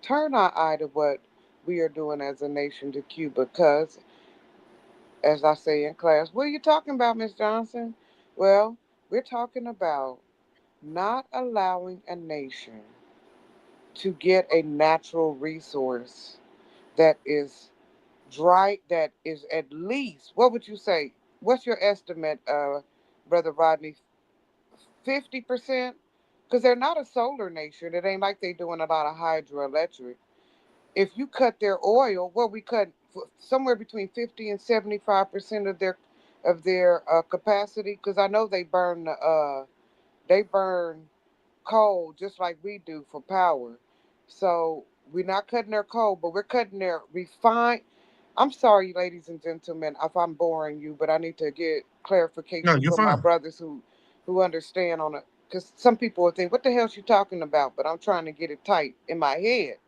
turn our eye to what we are doing as a nation to Cuba. Because, as I say in class, what are you talking about, Miss Johnson? Well, we're talking about not allowing a nation to get a natural resource that is that is at least, what would you say? What's your estimate, Brother Rodney? 50%? Because they're not a solar nation. It ain't like they doing a lot of hydroelectric. If you cut their oil, well, we cut somewhere between 50 and 75% of their capacity. Because I know they burn coal just like we do for power. So we're not cutting their coal, but we're cutting their refined. I'm sorry, ladies and gentlemen, if I'm boring you, but I need to get No, clarification you're from my fine. brothers who understand on it. Because some people will think, "What the hell she talking about?" But I'm trying to get it tight in my head.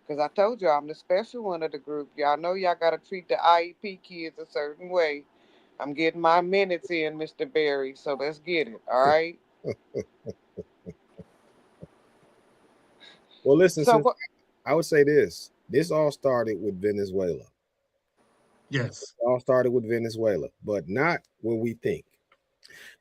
Because I told y'all I'm the special one of the group. Y'all know y'all got to treat the IEP kids a certain way. I'm getting my minutes in, Mr. Barry. So let's get it. All right. Well, listen, So sis, what? I would say this. This all started with Venezuela. Yes. It all started with Venezuela, but not when we think.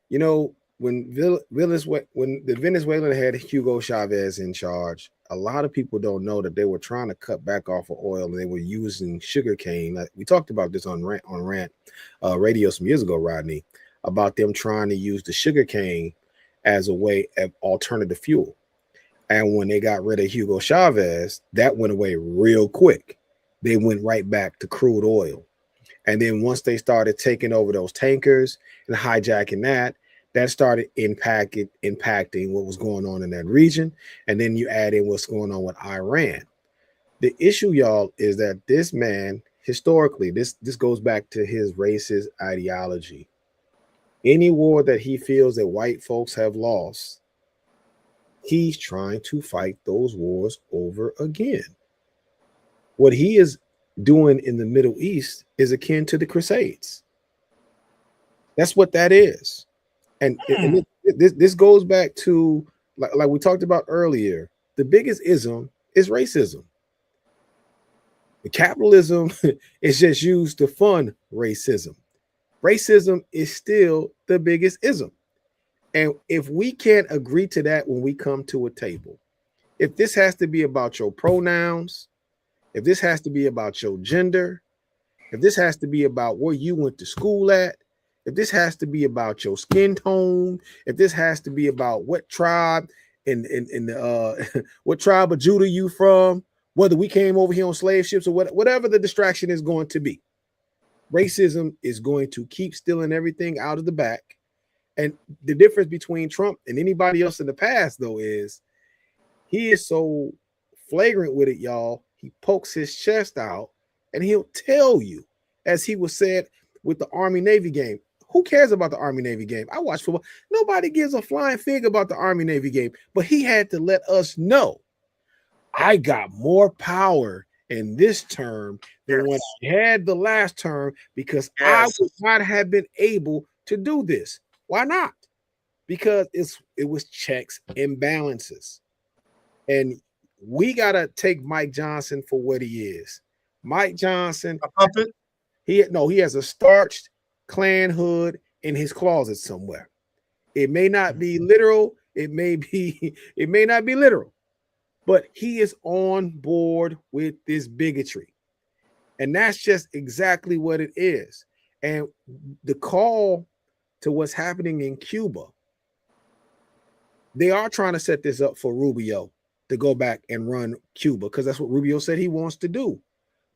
You know, when the Venezuela had Hugo Chavez in charge, a lot of people don't know that they were trying to cut back off of oil and they were using sugarcane. Like, we talked about this on rant radio some years ago, Rodney, about them trying to use the sugarcane as a way of alternative fuel. And when they got rid of Hugo Chavez, that went away real quick. They went right back to crude oil. And then once they started taking over those tankers and hijacking that started impacting what was going on in that region. And then you add in what's going on with Iran. The issue, y'all, is that this man, historically, this goes back to his racist ideology. Any war that he feels that white folks have lost, He's trying to fight those wars over again. What he is doing in the Middle East is akin to the Crusades. That's what that is. And Hmm. this goes back to like we talked about earlier. The biggest ism is racism. The capitalism is just used to fund racism. Racism is still the biggest ism. And if we can't agree to that when we come to a table, if this has to be about your pronouns, if this has to be about your gender, if this has to be about where you went to school at, if this has to be about your skin tone, if this has to be about what tribe in the what tribe of Judah you from, whether we came over here on slave ships or whatever the distraction is going to be, racism is going to keep stealing everything out of the back. And the difference between Trump and anybody else in the past, though, is he is so flagrant with it, y'all. He pokes his chest out and he'll tell you, as he was said with the Army Navy game. Who cares about the Army Navy game? I watch football. Nobody gives a flying fig about the Army Navy game, but he had to let us know I got more power in this term than when Yes. I had the last term because I Yes. would not have been able to do this. Why not? Because it was checks and balances. And we gotta take Mike Johnson for what he is. Mike Johnson, A puppet. he has a starched Klan hood in his closet somewhere. It may not be literal, it may be, it may not be literal, but he is on board with this bigotry. And that's just exactly what it is. And the call to what's happening in Cuba, they are trying to set this up for Rubio to go back and run Cuba because that's what Rubio said he wants to do.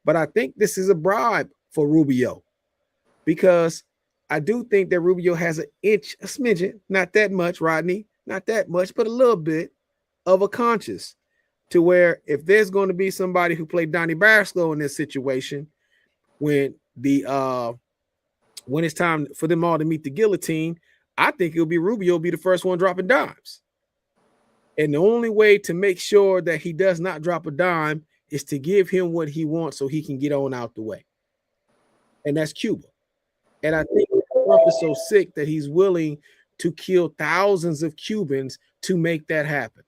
But I think this is a bribe for Rubio because I do think that Rubio has an inch, a smidgen, not that much, Rodney, not that much, but a little bit of a conscience to where if there's going to be somebody who played Donnie Brasco in this situation, when when it's time for them all to meet the guillotine, I think it'll be Rubio be the first one dropping dimes. And the only way to make sure that he does not drop a dime is to give him what he wants so he can get on out the way. And that's Cuba. And I think Trump is so sick that he's willing to kill thousands of Cubans to make that happen.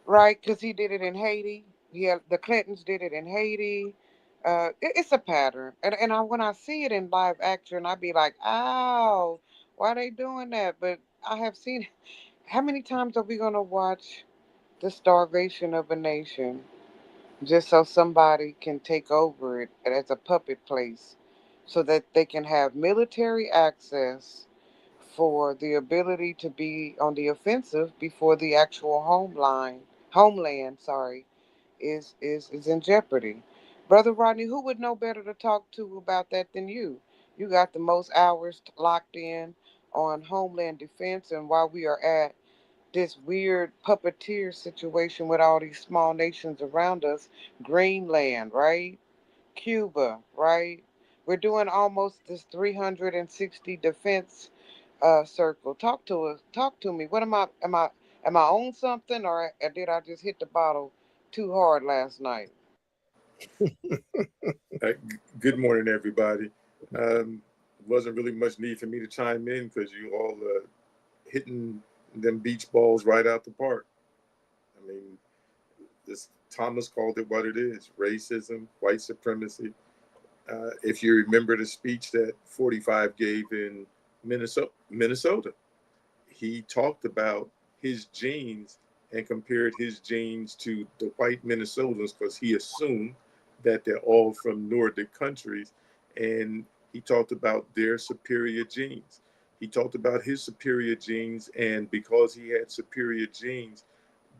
Right? Because he did it in Haiti. Yeah, the Clintons did it in Haiti. It's a pattern, and when I see it in live action, I be like, "Ow, why they doing that?" But I have seen. How many times are we gonna watch the starvation of a nation just so somebody can take over it as a puppet place, so that they can have military access for the ability to be on the offensive before the actual homeland, sorry, is in jeopardy. Brother Rodney, who would know better to talk to about that than you? You got the most hours locked in on homeland defense, and while we are at this weird puppeteer situation with all these small nations around us, Greenland, right? Cuba, right? We're doing almost this 360 defense circle. Talk to us. Talk to me. What am I on something, or did I just hit the bottle too hard last night? Good morning, everybody. Wasn't really much need for me to chime in because you all hitting them beach balls right out the park. I mean, this Thomas called it what it is: racism, white supremacy. If you remember the speech that 45 gave in Minnesota, he talked about his genes and compared his genes to the white Minnesotans because he assumed that they're all from Nordic countries. And he talked about their superior genes. He talked about his superior genes, and because he had superior genes,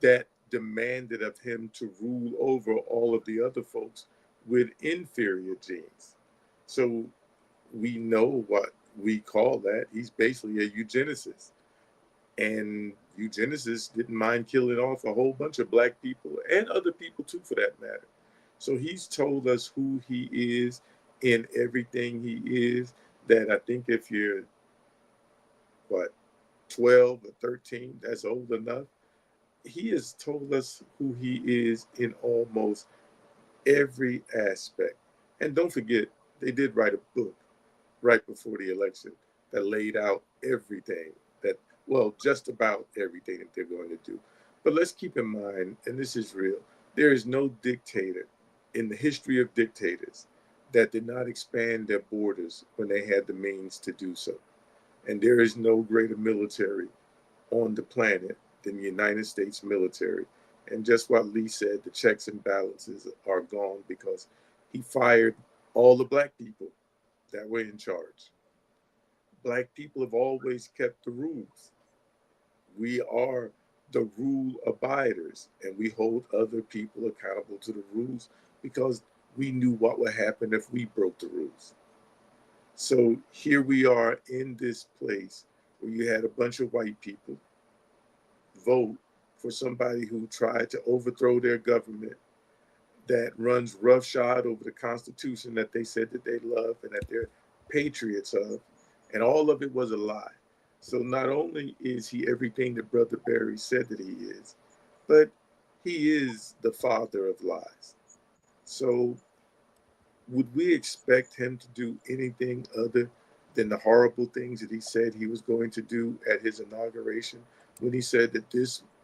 that demanded of him to rule over all of the other folks with inferior genes. So we know what we call that. He's basically a eugenicist, and eugenicists didn't mind killing off a whole bunch of black people and other people too, for that matter. So he's told us who he is in everything he is. That I think if you're what 12 or 13, that's old enough. He has told us who he is in almost every aspect. And don't forget, they did write a book right before the election that laid out everything that, well, just about everything that they're going to do. But let's keep in mind, and this is real, there is no dictator in the history of dictators that did not expand their borders when they had the means to do so. And there is no greater military on the planet than the United States military. And just what Lee said, the checks and balances are gone because he fired all the black people that were in charge. Black people have always kept the rules. We are the rule abiders, and we hold other people accountable to the rules because we knew what would happen if we broke the rules. So here we are in this place where you had a bunch of white people vote for somebody who tried to overthrow their government that runs roughshod over the Constitution that they said that they love and that they're patriots of, and all of it was a lie. So not only is he everything that Brother Barry said that he is, but he is the father of lies. So would we expect him to do anything other than the horrible things that he said he was going to do at his inauguration when he said that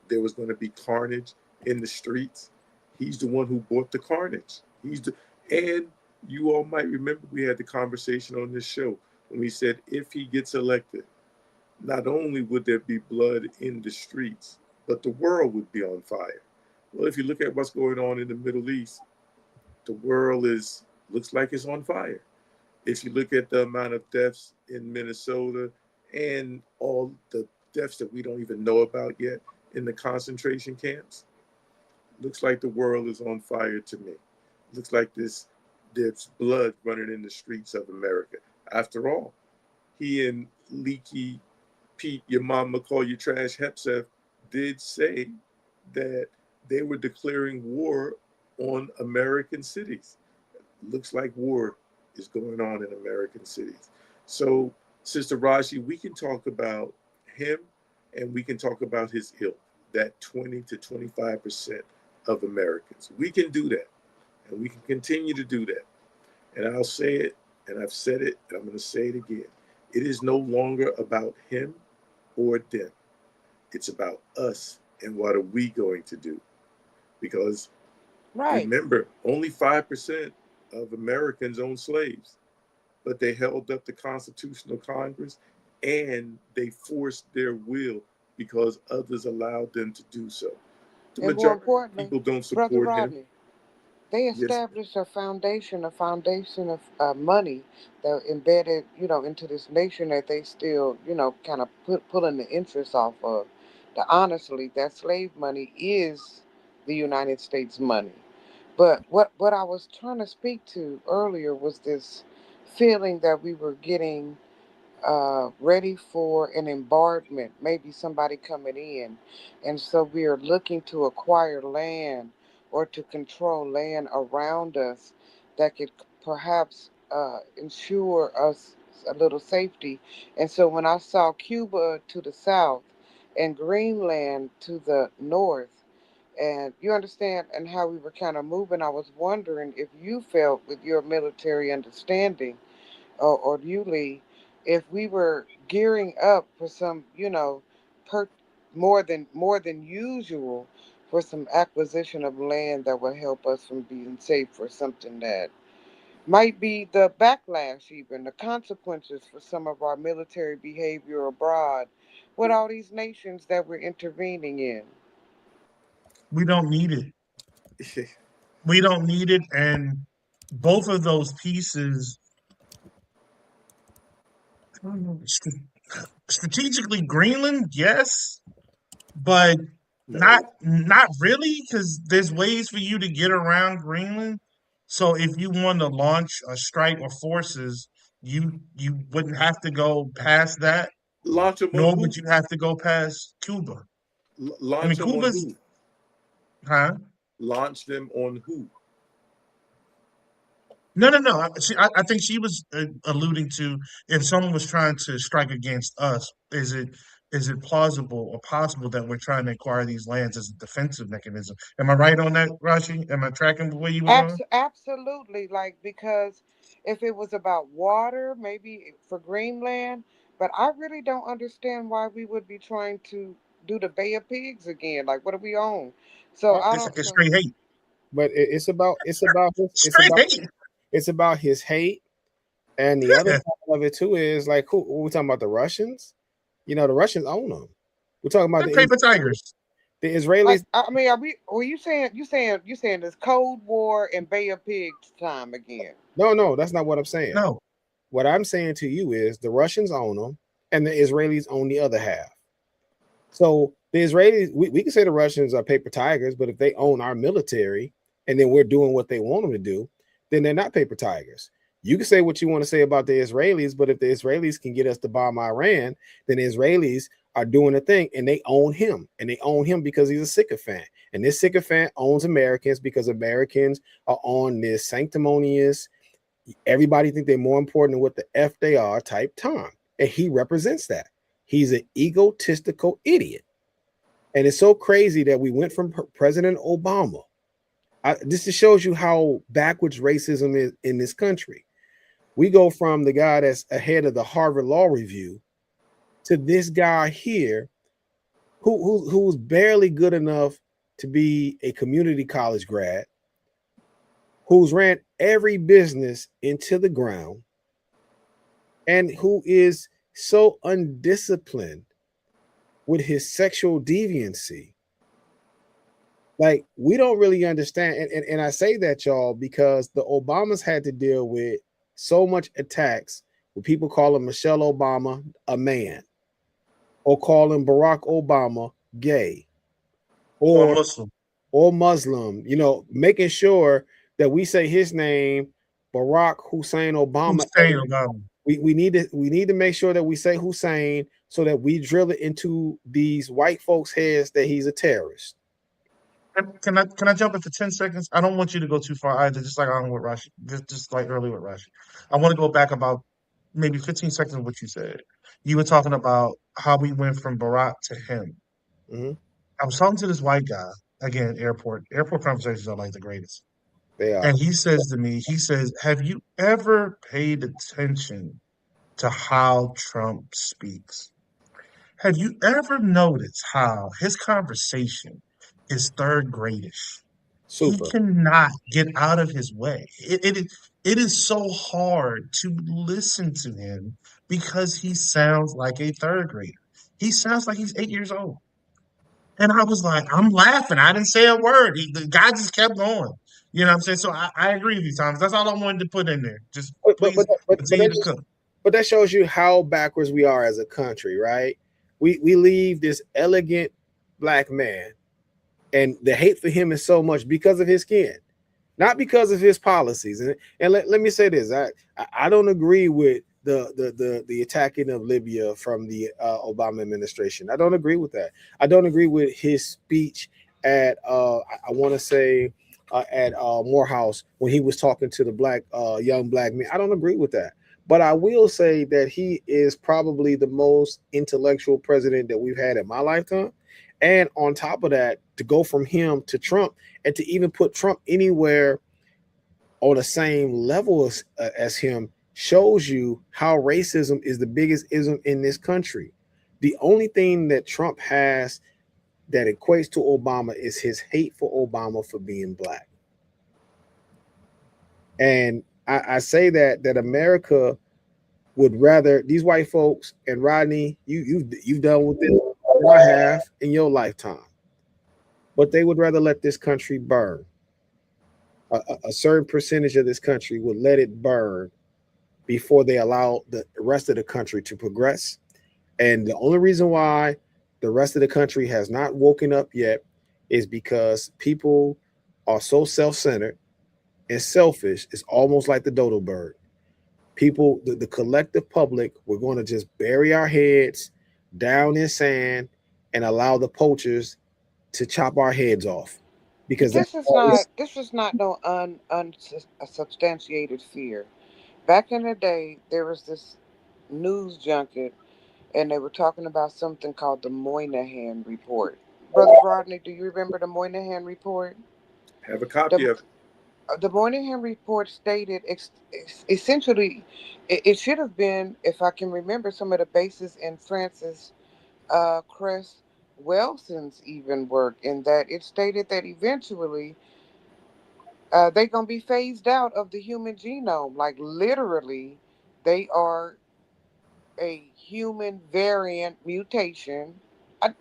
there was going to be carnage in the streets? He's the one who brought the carnage. And you all might remember we had the conversation on this show when we said if he gets elected, not only would there be blood in the streets, but the world would be on fire. Well, if you look at what's going on in the Middle East, the world is looks like it's on fire. If you look at the amount of deaths in Minnesota and all the deaths that we don't even know about yet in the concentration camps, looks like the world is on fire to me. Looks like there's blood running in the streets of America. After all, he and Leaky Pete, your mama call you trash Hepsef, did say that they were declaring war on American cities. Looks like war is going on in American cities. So, Sister Raji, we can talk about him and we can talk about his ilk, that 20 to 25% of Americans. We can do that and we can continue to do that. And I'll say it, and I've said it, and I'm going to say it again. It is no longer about him or them. It's about us and what are we going to do? Because Right. remember, only 5% of Americans own slaves, but they held up the Constitutional Congress and they forced their will because others allowed them to do so. The And more majority of importantly, people don't Brother support him. Rodney, they Yes, established a foundation of money that embedded, into this nation that they still, kind of pulling the interest off of. That honestly, that slave money is the United States money. But what I was trying to speak to earlier was this feeling that we were getting ready for an embarkment, maybe somebody coming in. And so we are looking to acquire land or to control land around us that could perhaps ensure us a little safety. And so when I saw Cuba to the south and Greenland to the north, and you understand, and how we were kind of moving, I was wondering if you felt with your military understanding or Yuli, if we were gearing up for some, per more than usual for some acquisition of land that will help us from being safe for something that might be the backlash, even the consequences for some of our military behavior abroad with all these nations that we're intervening in. We don't need it. We don't need it. And both of those pieces, st- strategically, Greenland, yes, but not no. not really, because there's ways for you to get around Greenland. So if you want to launch a strike or forces, you wouldn't have to go past that, Launch them on nor would who? you have to go past Cuba. I mean, Launch them on Cuba's, who? huh? Launch them on who? No, no, no. I think she was alluding to if someone was trying to strike against us, is it is it plausible or possible that we're trying to acquire these lands as a defensive mechanism? Am I right on that, Rashi? Am I tracking where you were going? Absolutely, like because if it was about water, maybe for Greenland, but I really don't understand why we would be trying to do the Bay of Pigs again. Like, what do we own? So I don't. It's So straight hate. But Straight hate. it's about his hate. And the other Yeah, part of it too is like, who we're talking about the Russians. You know, the Russians own them. We're talking about they're paper tigers. The like, Israelis. I mean, are we? Were you saying this Cold War and Bay of Pigs time again? No, no, that's not what I'm saying. No, What I'm saying to you is the Russians own them, and the Israelis own the other half. So the Israelis, we can say the Russians are paper tigers, but if they own our military and then we're doing what they want them to do, then they're not paper tigers. You can say what you want to say about the Israelis, but if the Israelis can get us to bomb Iran, then the Israelis are doing a thing and they own him. And they own him because he's a sycophant. And this sycophant owns Americans because Americans are on this sanctimonious, everybody think they're more important than what the F they are type time. And he represents that. He's an egotistical idiot. And it's so crazy that we went from President Obama. This just shows you how backwards racism is in this country. We go from the guy that's ahead of the Harvard Law Review to this guy here who's barely good enough to be a community college grad, who's ran every business into the ground, and who is so undisciplined with his sexual deviancy. Like, we don't really understand. And I say that, y'all, because the Obamas had to deal with so much attacks where people calling Michelle Obama a man, or calling Barack Obama gay, or or Muslim. Muslim, making sure that we say his name, Barack Hussein Obama. Hussein Obama. We need to make sure that we say Hussein so that we drill it into these white folks' heads that he's a terrorist. Can I jump in for 10 seconds? I don't want you to go too far either. Just like on with Rashi, just like early with Rashi. I want to go back about maybe 15 seconds of what you said. You were talking about how we went from Barack to him. Mm-hmm. I was talking to this white guy again. Airport conversations are like the greatest. They And are. he says to me, he says, "Have you ever paid attention to how Trump speaks? Have you ever noticed how his conversation is third gradish? He Super. cannot get out of his way. It is so hard to listen to him because he sounds like a third grader. He sounds like he's 8 years old." And I was like, I'm laughing. I didn't say a word. The guy just kept going. You know what I'm saying? So I agree with you, Thomas. That's all I wanted to put in there. Just But but please but but, but continue that to just cook. but that shows you how backwards we are as a country, right? We leave this elegant black man, and the hate for him is so much because of his skin, not because of his policies. And let me say this: I don't agree with the attacking of Libya from the Obama administration. I don't agree with that. I don't agree with his speech at I want to say at Morehouse when he was talking to the black young black men. I don't agree with that. But I will say that he is probably the most intellectual president that we've had in my lifetime. And on top of that, to go from him to Trump, and to even put Trump anywhere on the same level as him, shows you how racism is the biggest ism in this country. The only thing that Trump has that equates to Obama is his hate for Obama for being black. And I say that America would rather these white folks, and Rodney, you've done with this than I have in your lifetime, but they would rather let this country burn. A certain percentage of this country would let it burn before they allow the rest of the country to progress. And the only reason why the rest of the country has not woken up yet is because people are so self-centered and selfish. It's almost like the dodo bird. People, the collective public, we're going to just bury our heads down in sand and allow the poachers to chop our heads off, because that's This is all not. it's. This is not no unsubstantiated fear. Back in the day, there was this news junket. and they were talking about something called the Moynihan Report. Brother Rodney, do you remember the Moynihan Report? Have a copy The of it. the Moynihan Report stated essentially it should have been, if I can remember some of the bases in Francis Cress Welson's even work, in that it stated that eventually they're going to be phased out of the human genome. Like literally, they are a human variant mutation.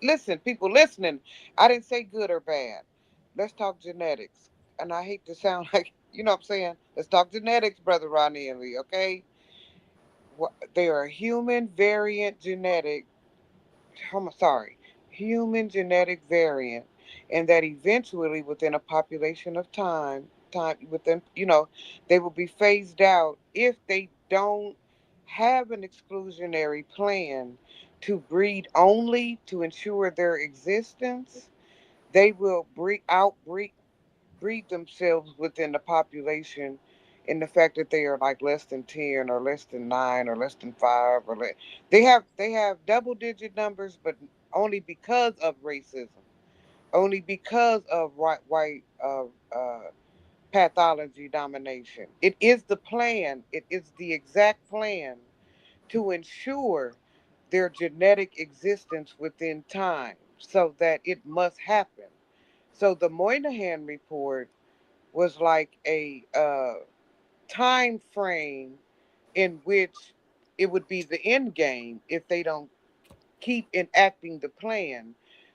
Listen, people listening, I didn't say good or bad. Let's talk genetics. And I hate to sound like, you know what I'm saying? Let's talk genetics, Brother Ronnie and Lee, okay? They are human variant genetic, I'm sorry, human genetic variant, and that eventually within a population of time within, they will be phased out if they don't have an exclusionary plan to breed only to ensure their existence. They will breed themselves within the population, in the fact that they are like less than 10 or less than 9 or less than 5 they have double digit numbers, but only because of racism, only because of uh, pathology domination. It is the plan, it is the exact plan to ensure their genetic existence within time, so that it must happen. So the Moynihan report was like a time frame in which it would be the end game if they don't keep enacting the plan,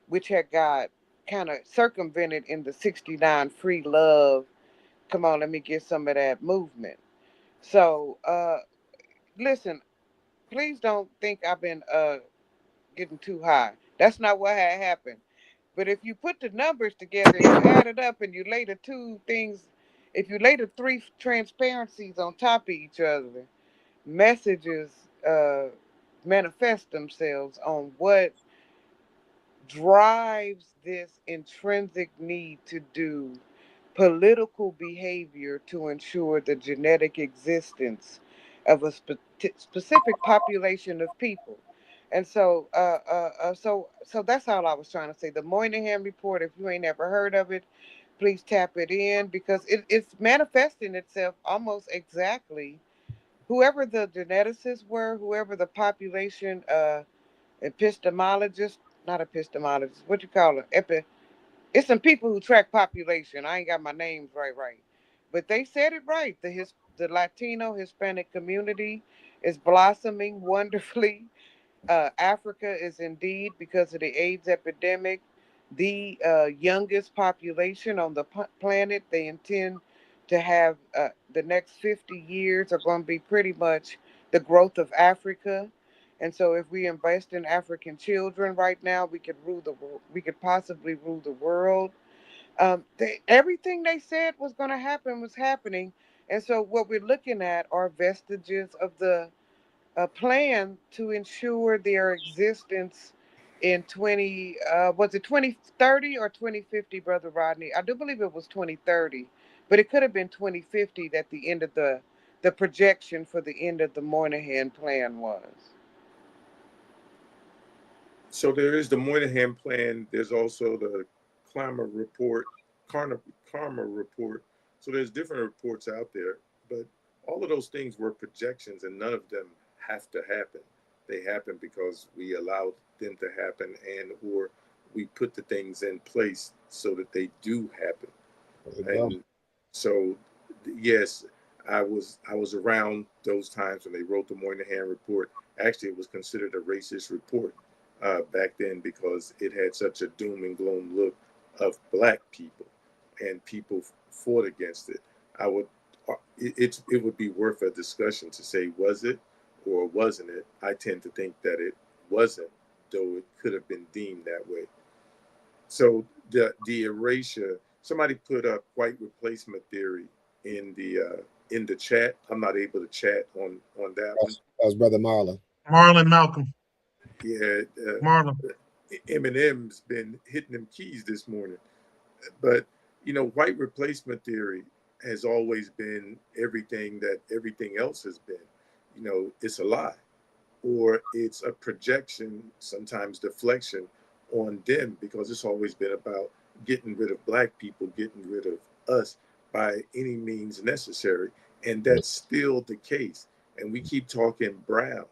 which had got kind of circumvented in the 69 free love. Come on, let me get some of that movement. So, listen, please don't think I've been getting too high. That's not what had happened. But if you put the numbers together and you add it up and you lay the two things, if you lay the three transparencies on top of each other, messages uh, manifest themselves on what drives this intrinsic need to do political behavior to ensure the genetic existence of a specific population of people. And so that's all I was trying to say. The Moynihan Report, if you ain't ever heard of it, please tap it in, because it's manifesting itself almost exactly. Whoever the geneticists were, whoever the population epistemologists, not epistemologists, what you call it? It's some people who track population. I ain't got my names right. But they said it right. The Latino Hispanic community is blossoming wonderfully. Africa is indeed, because of the AIDS epidemic, the youngest population on the planet. They intend to have the next 50 years are going to be pretty much the growth of Africa. And so, if we invest in African children right now, we could rule the world. We could possibly rule the world. Everything they said was going to happen was happening, and so what we're looking at are vestiges of the a plan to ensure their existence in 20 was it 2030 or 2050, Brother Rodney? I do believe it was 2030, but it could have been 2050 that the end of the projection for the end of the Moynihan plan was. So there is the Moynihan plan. There's also the Climate Report, Karma, Karma Report. So there's different reports out there, but all of those things were projections, and none of them have to happen. They happen because we allowed them to happen, and or we put the things in place so that they do happen. There you go. And so, yes, I was around those times when they wrote the Moynihan Report. Actually, it was considered a racist report back then because it had such a doom and gloom look of black people, and people fought against it. I would it would be worth a discussion to say, was it or wasn't it. I tend to think that it wasn't, though it could have been deemed that way. So the erasure. Somebody put up white replacement theory in the chat. I'm not able to chat on that one. That was Brother Marlon. Marlon Malcolm. Yeah, Marlon. Eminem's been hitting them keys this morning. But white replacement theory has always been everything that everything else has been. It's a lie. or it's a projection, sometimes deflection on them, because it's always been about getting rid of black people, getting rid of us by any means necessary. And that's still the case. And we keep talking brown.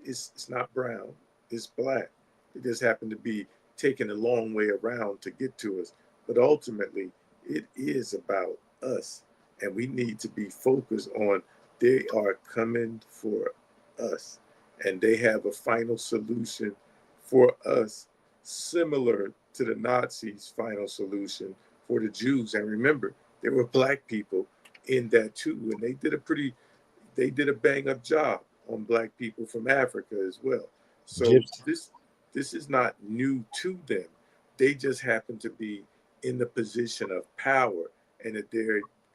It's not brown, it's black. It just happened to be taking a long way around to get to us. But ultimately, it is about us. And we need to be focused on they are coming for us. And they have a final solution for us, similar to the Nazis' final solution for the Jews. And remember, there were black people in that too. And they did a bang up job on black people from Africa as well. So Gypsy. this is not new to them. They just happen to be in the position of power, and that they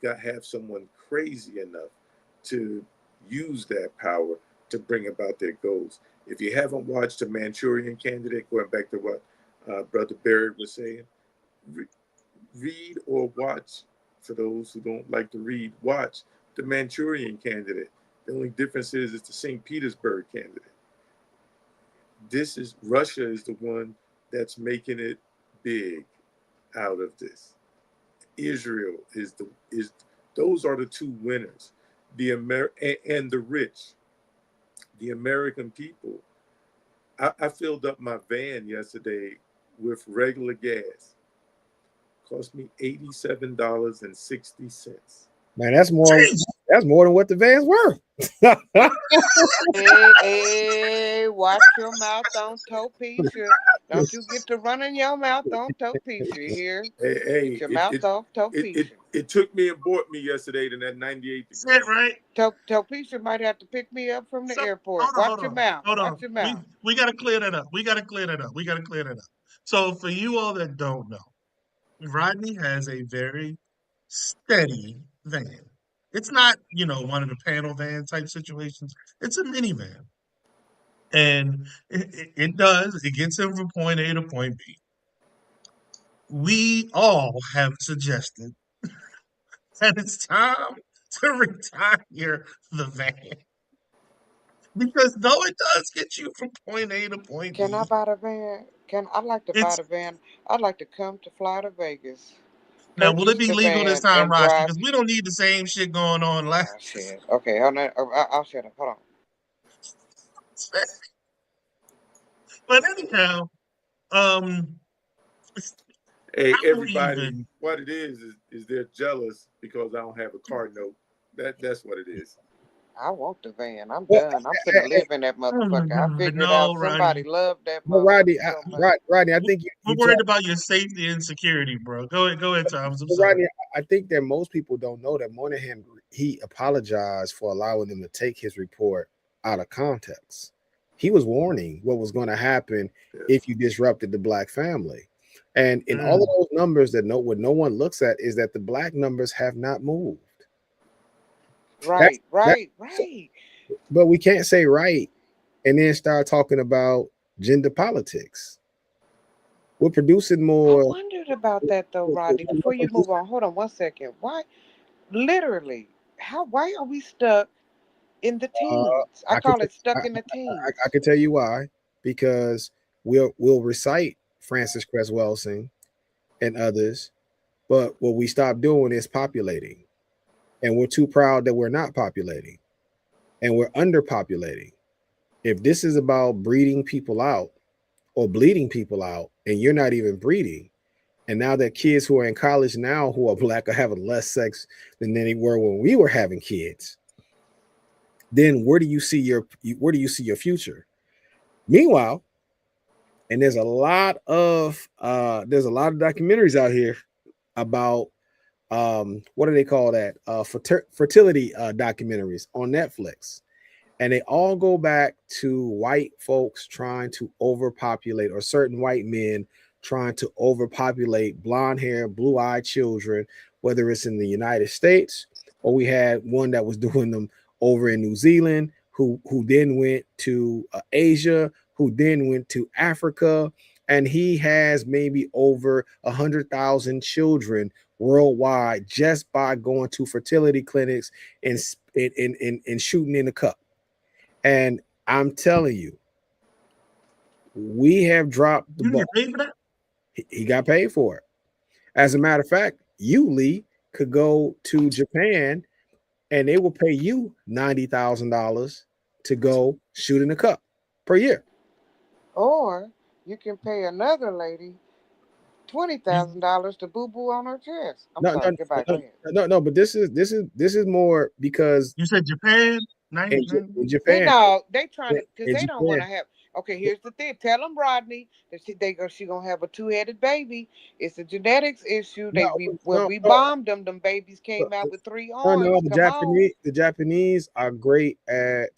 got have someone crazy enough to use that power to bring about their goals. If you haven't watched The Manchurian Candidate, going back to what Brother Barry was saying, re- read or watch. For those who don't like to read, watch The Manchurian Candidate. The only difference is it's the St. Petersburg candidate. This is Russia is the one that's making it big out of this. Israel is those are the two winners. And the rich, the American people. I filled up my van yesterday with regular gas. Cost me $87.60. Man, that's more. Jeez. That's more than what the vans were. Hey, hey, watch your mouth on Topecia. Don't you get to running your mouth on Topecia, you hear? Hey, Get hey, your mouth off Topecia. it took me and bought me yesterday to that 98 That's it, degrees. right? Topecia might have to pick me up from the So airport. hold on, hold Watch your on, mouth. hold on. Watch your We mouth. we gotta clear that up. We gotta clear that up. We gotta clear that up. So for you all that don't know, Rodney has a very steady van. It's not, one of the panel van type situations. It's a minivan. And it gets him from point A to point B. We all have suggested that it's time to retire the van. Because though it does get you from point A to point Can I B, buy the van? I'd like to buy it's the van. I'd like to come to fly to Vegas, now will it purchase be the legal this van, time, and Roski? drive. Because we don't need the same shit going on last. Ah, shit. Okay, I'll shut up. Hold on. But anyhow, um, Hey, I don't everybody, even. what it is they're jealous because I don't have a car note. That's what it is. I want the van. I'm Well, done. I'm finna live in that Oh my motherfucker. I God, figured no, out somebody Rodney. loved that well, Rodney, motherfucker so much. Rodney, I We're think you worried talk. about your safety and security, bro. Go ahead, Thomas. I'm Well, sorry. Rodney, I think that most people don't know that Moynihan he apologized for allowing them to take his report out of context. He was warning what was going to happen if Yes. you disrupted the black family. And in all of Mm. those numbers that what no one looks at is that the black numbers have not moved. That's Right, that. right, So, right. but we can't say right and then start talking about gender politics. We're producing I more. wondered about that though, Rodney. Before you move on, hold on one second. Why? Literally, how? Why are we stuck in the Uh, teens? I I could call it I, stuck in the I teens. could tell you why, because we'll recite Francis Cress Welsing and others, but what we stop doing is populating, and we're too proud that we're not populating, and we're underpopulating. If this is about breeding people out or bleeding people out, and you're not even breeding, and now that kids who are in college now who are black are having less sex than they were when we were having kids, then where do you see your future? Meanwhile, and there's a lot of documentaries out here about what do they call that fertility documentaries on Netflix, and they all go back to white folks trying to overpopulate, or certain white men trying to overpopulate blonde hair, blue-eyed children, whether it's in the United States, or we had one that was doing them over in New Zealand, who then went to Asia, who then went to Africa, and he has maybe over 100,000 children worldwide just by going to fertility clinics and shooting in the cup. And I'm telling you, we have dropped the You didn't ball. get paid for that? He got paid for it. As a matter of fact, you, Lee, could go to Japan and they will pay you $90,000 to go shoot in the cup per year. Or you can pay another lady twenty You thousand dollars to boo boo on her chest. I'm No, sorry. no, Goodbye. Go no, ahead. no, no. But this is more because you said Japan, in, 90, 90? in They Japan, know they trying to because in they don't want Japan, to have. Okay, here's the thing. Tell them Rodney that she gonna have a two-headed baby. It's a genetics issue. no, When no, we no, bombed them, them babies came out with three no. arms. Come on. The Japanese are great at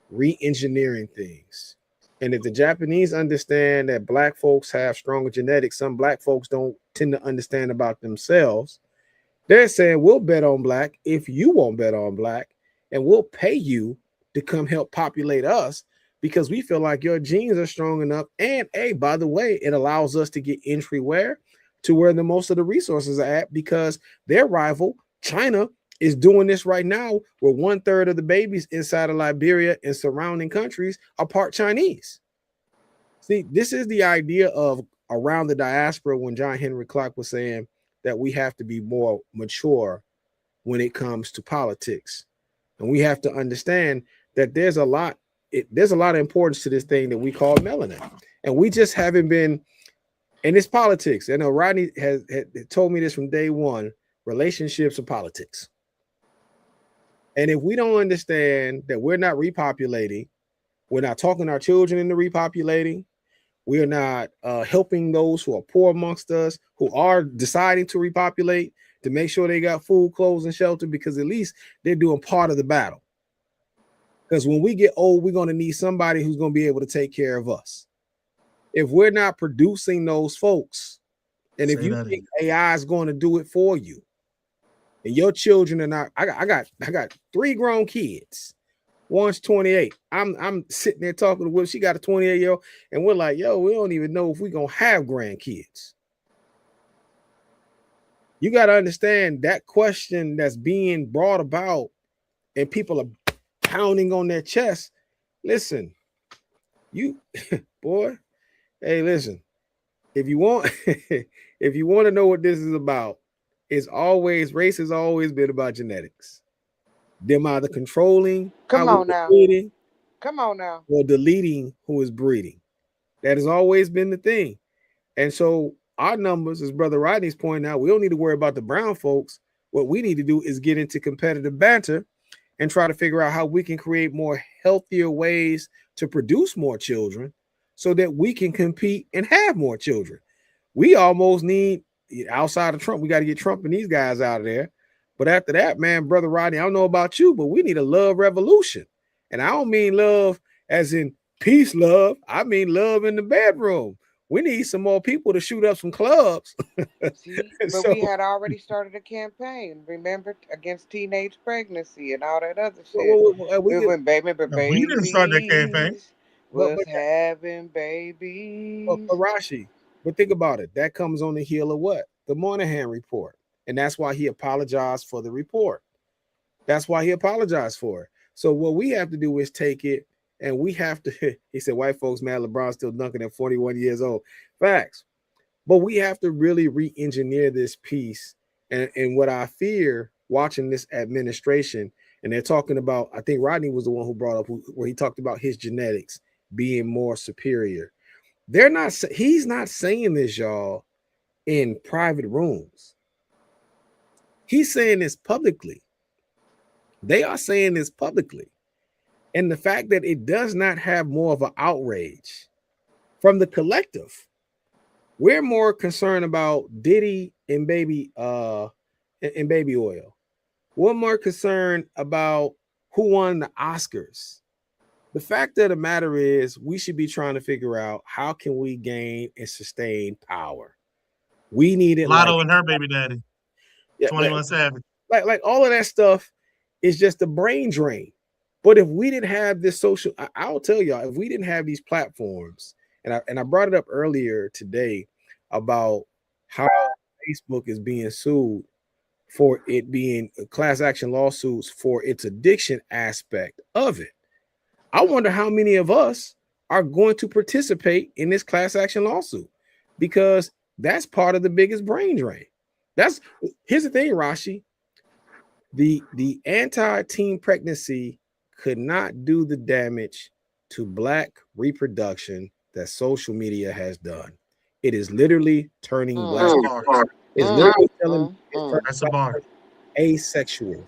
re-engineering things. And if the Japanese understand that black folks have stronger genetics, some black folks don't tend to understand about themselves. They're saying we'll bet on black if you won't bet on black, and we'll pay you to come help populate us because we feel like your genes are strong enough. And hey, by the way, it allows us to get entry where to where the most of the resources are at because their rival, China, is doing this right now, where 1/3 of the babies inside of Liberia and surrounding countries are part Chinese. See, this is the idea of around the diaspora when John Henry Clark was saying that we have to be more mature when it comes to politics. And we have to understand that there's a lot of importance to this thing that we call melanin. And we just haven't been, and it's politics. I know Rodney had told me this from day one, relationships are politics. And if we don't understand that we're not repopulating, we're not talking our children into repopulating, we are not helping those who are poor amongst us, who are deciding to repopulate, to make sure they got food, clothes, and shelter, because at least they're doing part of the battle. Because when we get old, we're going to need somebody who's going to be able to take care of us. If we're not producing those folks, and if Say you that think again. AI is going to do it for you, and your children are not, I got 3 grown kids. One's 28. I'm sitting there talking to Will. She got a 28-year-old, and we're like, yo, we don't even know if we're gonna have grandkids. You got to understand that question that's being brought about, and people are pounding on their chest. Listen, you boy, hey, listen, if you want, if you want to know what this is about, race has always been about genetics. Them either controlling how Come we on are now. breeding Come on now. or deleting who is breeding. That has always been the thing. And so our numbers, as Brother Rodney's pointing out, we don't need to worry about the brown folks. What we need to do is get into competitive banter and try to figure out how we can create more healthier ways to produce more children so that we can compete and have more children. We almost need, outside of Trump, we got to get Trump and these guys out of there. But after that, man, Brother Rodney, I don't know about you, but we need a love revolution. And I don't mean love as in peace love. I mean love in the bedroom. We need some more people to shoot up some clubs. See, but So we had already started a campaign, remember, against teenage pregnancy and all that other shit. we We could, went baby, but No, we didn't start that campaign. babies but was but having but babies. Rashi, but think about it. That comes on the heel of what? The Moynihan report. And that's why he apologized for the report. That's why he apologized for it. So what we have to do is take it and we have to, he said, white folks, man, LeBron's still dunking at 41 years old. Facts. But we have to really re-engineer this piece. And what I fear watching this administration, and they're talking about, I think Rodney was the one who brought up where he talked about his genetics being more superior. They're not, he's not saying this, y'all, in private rooms. He's saying this publicly. They are saying this publicly. And the fact that it does not have more of an outrage from the collective. We're more concerned about Diddy and baby oil. We're more concerned about who won the Oscars. The fact of the matter is we should be trying to figure out how can we gain and sustain power. We need it like, Lotto and her baby daddy, yeah, 21 Savage. like all of that stuff is just a brain drain. But if we didn't have this social, I'll tell y'all, if we didn't have these platforms, and I brought it up earlier today about how Facebook is being sued for it being class action lawsuits for its addiction aspect of it. I wonder how many of us are going to participate in this class action lawsuit, because that's part of the biggest brain drain. That's Here's the thing, Rashi. The anti-teen pregnancy could not do the damage to black reproduction that social media has done. It is literally turning Mm, That's black a people. bar. It's mm, literally telling mm, it's mm. turning That's a black bar. person asexual.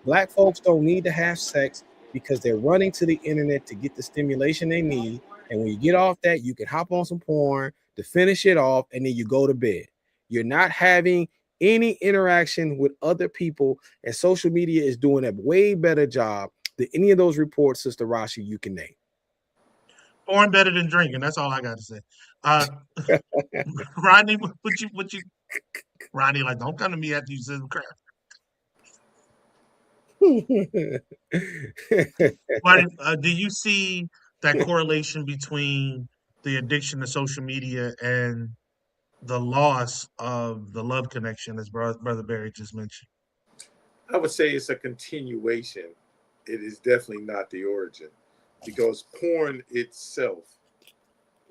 Black folks don't need to have sex because they're running to the internet to get the stimulation they need. And when you get off that, you can hop on some porn to finish it off, and then you go to bed. You're not having any interaction with other people, and social media is doing a way better job than any of those reports, Sister Rashi, you can name. Born better than drinking. That's all I got to say. Uh, Rodney, Rodney, like, don't come to me after you said some crap. But do you see that correlation between the addiction to social media and the loss of the love connection, as Brother Barry just mentioned? I would say it's a continuation. It is definitely not the origin, because porn itself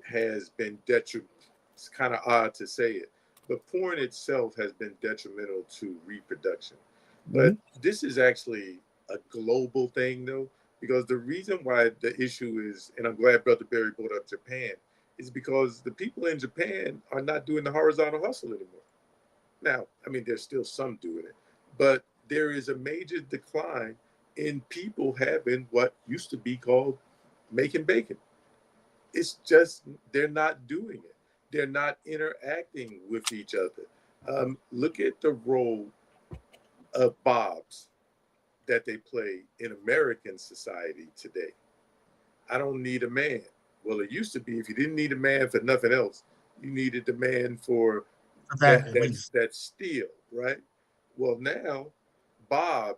has been detrimental. It's kind of odd to say it, but porn itself has been detrimental to reproduction. But Mhm. this is actually a global thing, though, because the reason why the issue is, and I'm glad Brother Barry brought up Japan, is because the people in Japan are not doing the horizontal hustle anymore. Now, I mean, there's still some doing it, but there is a major decline in people having what used to be called making bacon. It's just they're not doing it. They're not interacting with each other. Look at the role of Bob's that they play in American society today. I don't need a man. Well, it used to be if you didn't need a man for nothing else, you needed a man for For that that, at that least. that steel, right? Well, now Bob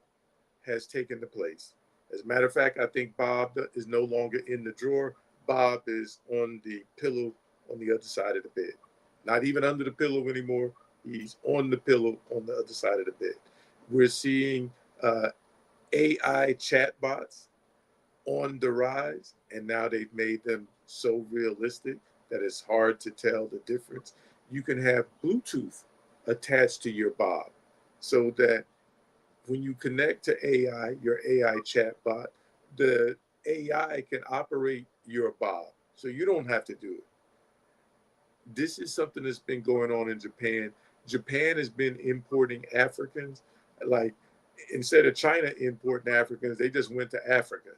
has taken the place. As a matter of fact, I think Bob is no longer in the drawer. Bob is on the pillow on the other side of the bed. Not even under the pillow anymore. He's on the pillow on the other side of the bed. We're seeing AI chatbots on the rise, and now they've made them so realistic that it's hard to tell the difference. You can have Bluetooth attached to your Bob so that when you connect to AI, your AI chatbot, the AI can operate your Bob. So you don't have to do it. This is something that's been going on in Japan. Japan has been importing Africans. Like, instead of China importing Africans, they just went to Africa.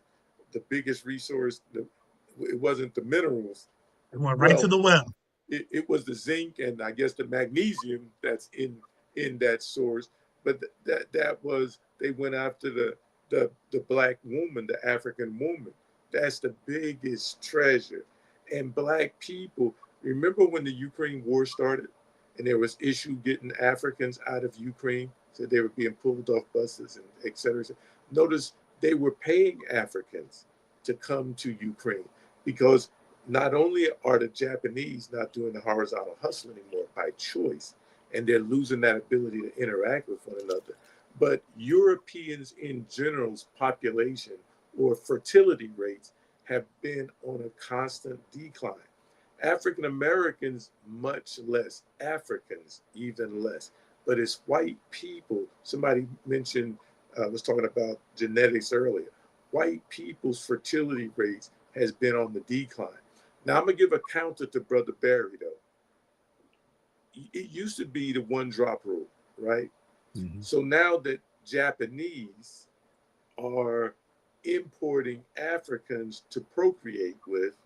The biggest resource, it wasn't the minerals. It went right to Well, the well. it was the zinc and I guess the magnesium that's in that source. But that was, they went after the black woman, the African woman. That's the biggest treasure. And black people, remember when the Ukraine war started and there was issue getting Africans out of Ukraine? So they were being pulled off buses and et cetera. Notice they were paying Africans to come to Ukraine because not only are the Japanese not doing the horizontal hustle anymore by choice, and they're losing that ability to interact with one another, but Europeans in general's population or fertility rates have been on a constant decline. African Americans, much less. Africans, even less. But it's white people. Somebody mentioned, was talking about genetics earlier. White people's fertility rates has been on the decline. Now, I'm going to give a counter to Brother Barry, though. It used to be the one drop rule, right? Mhm. So now that Japanese are importing Africans to procreate with,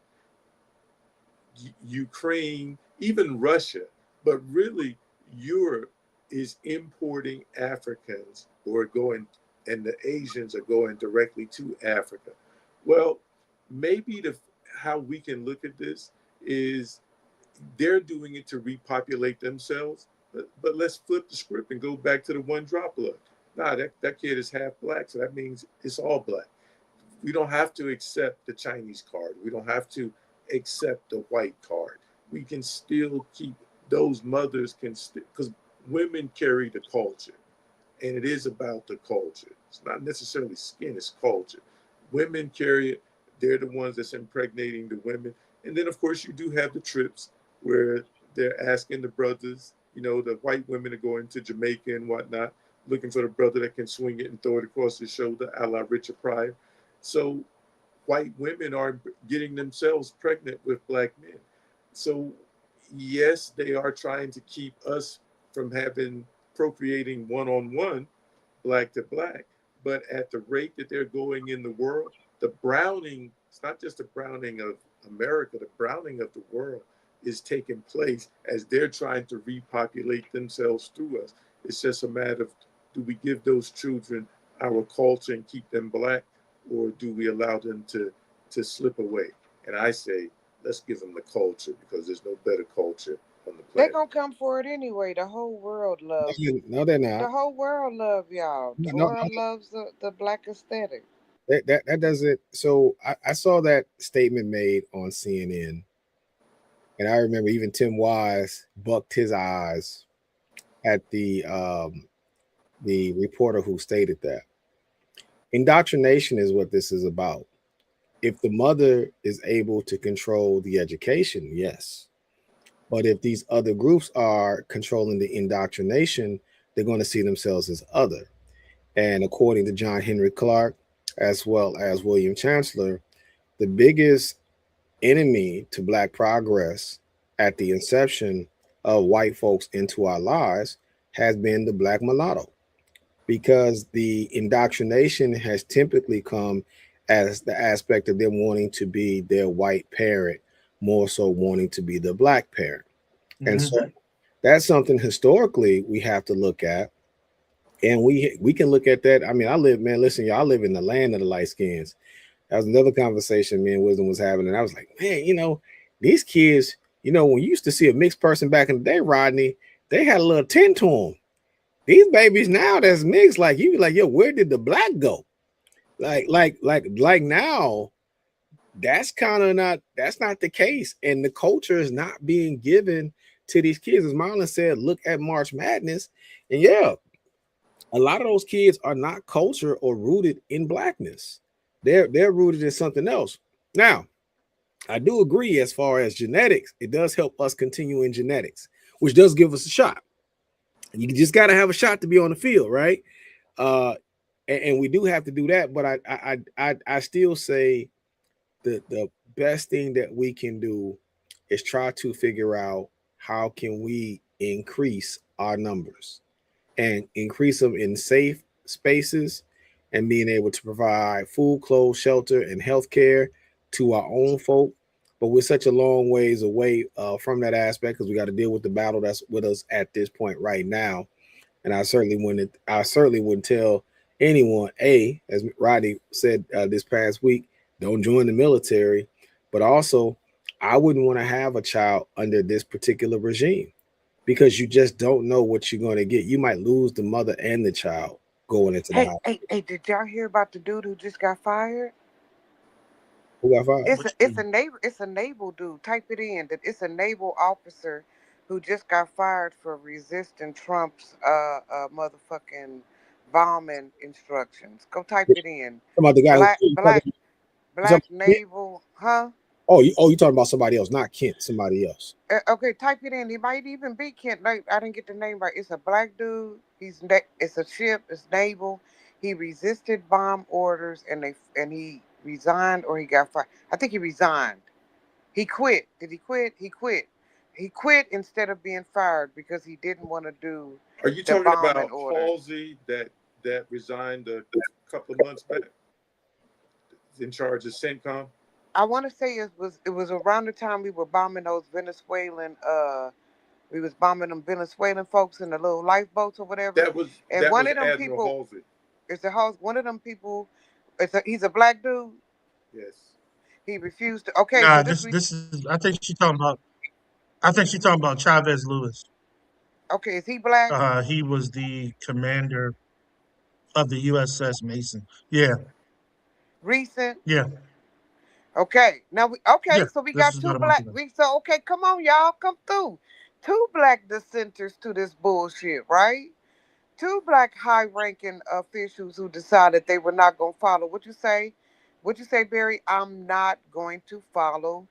Ukraine, even Russia, but really Europe is importing Africans who are going, and the Asians are going directly to Africa. Well, maybe the how we can look at this is they're doing it to repopulate themselves. But let's flip the script and go back to the one drop blood. Nah, that kid is half black, so that means it's all black. We don't have to accept the Chinese card. We don't have to accept the white card. We can still keep those mothers can because women carry the culture, and it is about the culture. It's not necessarily skin; it's culture. Women carry it. They're the ones that's impregnating the women. And then, of course, you do have the trips where they're asking the brothers, the white women are going to Jamaica and whatnot, looking for the brother that can swing it and throw it across his shoulder, a la Richard Pryor. So white women are getting themselves pregnant with black men. So, yes, they are trying to keep us from having procreating one on one, black to black. But at the rate that they're going in the world, the browning, it's not just the browning of America, the browning of the world is taking place as they're trying to repopulate themselves through us. It's just a matter of, do we give those children our culture and keep them black, or do we allow them to slip away? And I say, let's give them the culture, because there's no better culture on the They planet. gonna come for it anyway. The whole world love. No, they're The not. whole world love y'all. No, The no, world loves the black aesthetic. that doesn't. So I saw that statement made on CNN, and I remember even Tim Wise bucked his eyes at the reporter who stated that indoctrination is what this is about. If the mother is able to control the education, yes. But if these other groups are controlling the indoctrination, they're going to see themselves as other. And according to John Henry Clark, as well as William Chancellor, the biggest enemy to Black progress at the inception of white folks into our lives has been the Black mulatto, because the indoctrination has typically come as the aspect of them wanting to be their white parent, more so wanting to be the Black parent. And so Hmm. that's something historically we have to look at. And we can look at that. I mean, I live, man, listen, y'all, I live in the land of the light skins. That was another conversation me and Wisdom was having. And I was like, man, these kids, when you used to see a mixed person back in the day, Rodney, they had a little tint to them. These babies now that's mixed, like you be like, yo, where did the black go? Like now, that's not the case. And the culture is not being given to these kids. As Marlon said, look at March Madness. And yeah, a lot of those kids are not culture or rooted in blackness. They're rooted in something else. Now, I do agree as far as genetics, it does help us continue in genetics, which does give us a shot. And you just got to have a shot to be on the field, right? Uh, and we do have to do that. But I still say the best thing that we can do is try to figure out how can we increase our numbers and increase them in safe spaces and being able to provide food, clothes, shelter, and health care to our own folk. But we're such a long ways away from that aspect because we got to deal with the battle that's with us at this point right now. And I certainly wouldn't tell anyone, as Rodney said this past week, don't join the military. But also, I wouldn't want to have a child under this particular regime because you just don't know what you're going to get. You might lose the mother and the child going into the Hey, house. hey, hey! Did y'all hear about the dude who just got fired? Who got fired? It's a Which it's a naval it's a naval dude. Type it in. That it's a naval officer who just got fired for resisting Trump's motherfucking bombing instructions. Go type Talking it in. about the guy who Black you talking, black you talking black about Kent? naval, huh? Oh, you talking about somebody else, not Kent, somebody else. Okay, type it in. He might even be Kent. Like, I didn't get the name right. It's a black dude. It's a ship. It's naval. He resisted bomb orders, and he resigned or he got fired. I think he resigned. He quit. Did he quit? He quit. He quit instead of being fired because he didn't want to do Are you the talking bombing about orders. Halsey that resigned a couple of months back, in charge of CENTCOM? I want to say it was around the time we were bombing those Venezuelan we was bombing them Venezuelan folks in the little lifeboats or whatever. That was And that one was of them Admiral people Halsey. is the host. One of them people, he's a black dude. Yes. He refused to. Okay, so nah, this this is. I think she's talking about. I think she's talking about Chavez Lewis. okay. Is he black? He was the commander of the USS Mason. Yeah, Recent. yeah, Okay, now yeah. so we This got is two about a month black. ago. So okay, come on, y'all, come through. Two black dissenters to this bullshit, right? Two black high-ranking officials who decided they were not gonna follow what you say, What you say, Barry? I'm not going to follow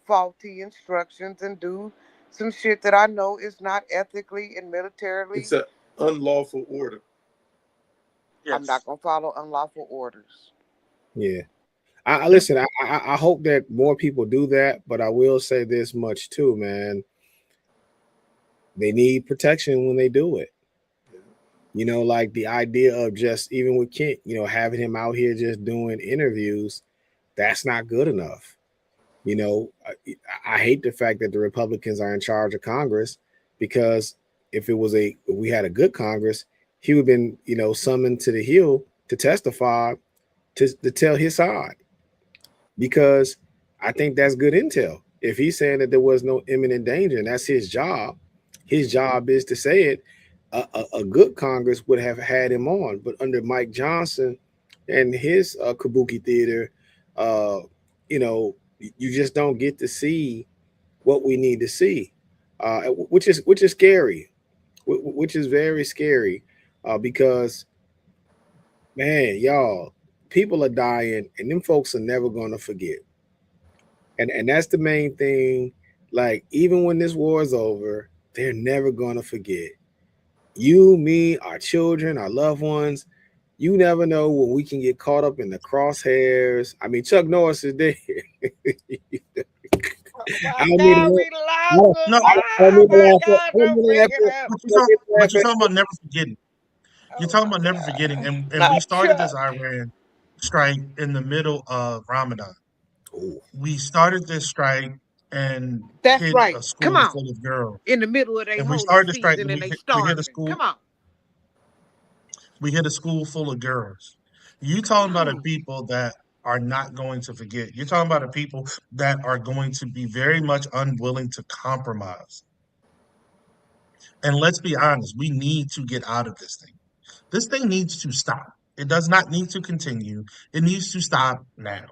faulty instructions and do some shit that I know is not ethically and It's militarily. an unlawful order. I'm Yes. not gonna follow unlawful orders. Yeah. I Yep. listen. I hope that more people do that, but I will say this much too, man. They need protection when they do it. Yeah. Like the idea of just even with Kent, having him out here just doing interviews, that's not good enough. I hate the fact that the Republicans are in charge of Congress because if we had a good Congress, he would have been, summoned to the Hill to testify to tell his side because I think that's good intel. If he's saying that there was no imminent danger and that's his job is to say it. A good Congress would have had him on, but under Mike Johnson and his Kabuki theater, uh, you just don't get to see what we need to see, which is scary, which is very scary, because man, y'all, people are dying, and them folks are never gonna forget. And that's the main thing. Like even when this war is over, they're never gonna forget. You, me, our children, our loved ones. You never know when we can get caught up in the crosshairs. I mean, Chuck Norris is dead. Oh I my don't mean God, to, we I lost don't, him. No, I don't Oh mean to my laugh at, God, I don't don't mean to bring laugh him at, up. but I don't mean to laugh you're at. talking about never forgetting. You're Oh talking my about never forgetting, God. and we Not started this Chuck. Iran strike in the middle of Ramadan. Oh, We started this strike and That's hit right. a Come school on. full of girls. In the middle of their And we holy started the strike season and and they we hit a starving. school Come on. we hit a school full of girls. You Come talking about a on. people that are not going to forget. You're talking about a people that are going to be very much unwilling to compromise. And let's be honest, we need to get out of this thing. This thing needs to stop. It does not need to continue. It needs to stop now.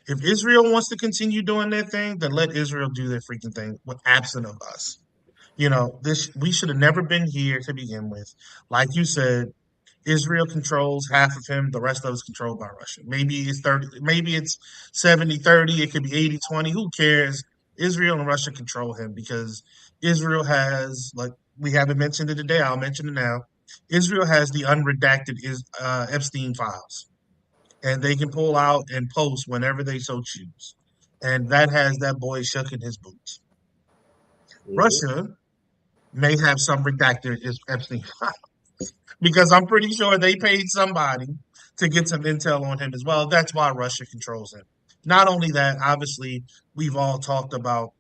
If Israel wants to continue doing their thing, then let Israel do their freaking thing, with absent of us. This we should have never been here to begin with. Like you said, Israel controls half of him, the rest of us controlled by Russia. Maybe it's 30, maybe it's 70-30. It could be 80-20. Who cares? Israel and Russia control him because Israel has, like we haven't mentioned it today, I'll mention it now. Israel has the unredacted Epstein files, and they can pull out and post whenever they so choose. And that has that boy shook in his boots. mhm. Russia may have some redacted Epstein because I'm pretty sure they paid somebody to get some intel on him as well. That's why Russia controls him. Not only that, obviously, we've all talked about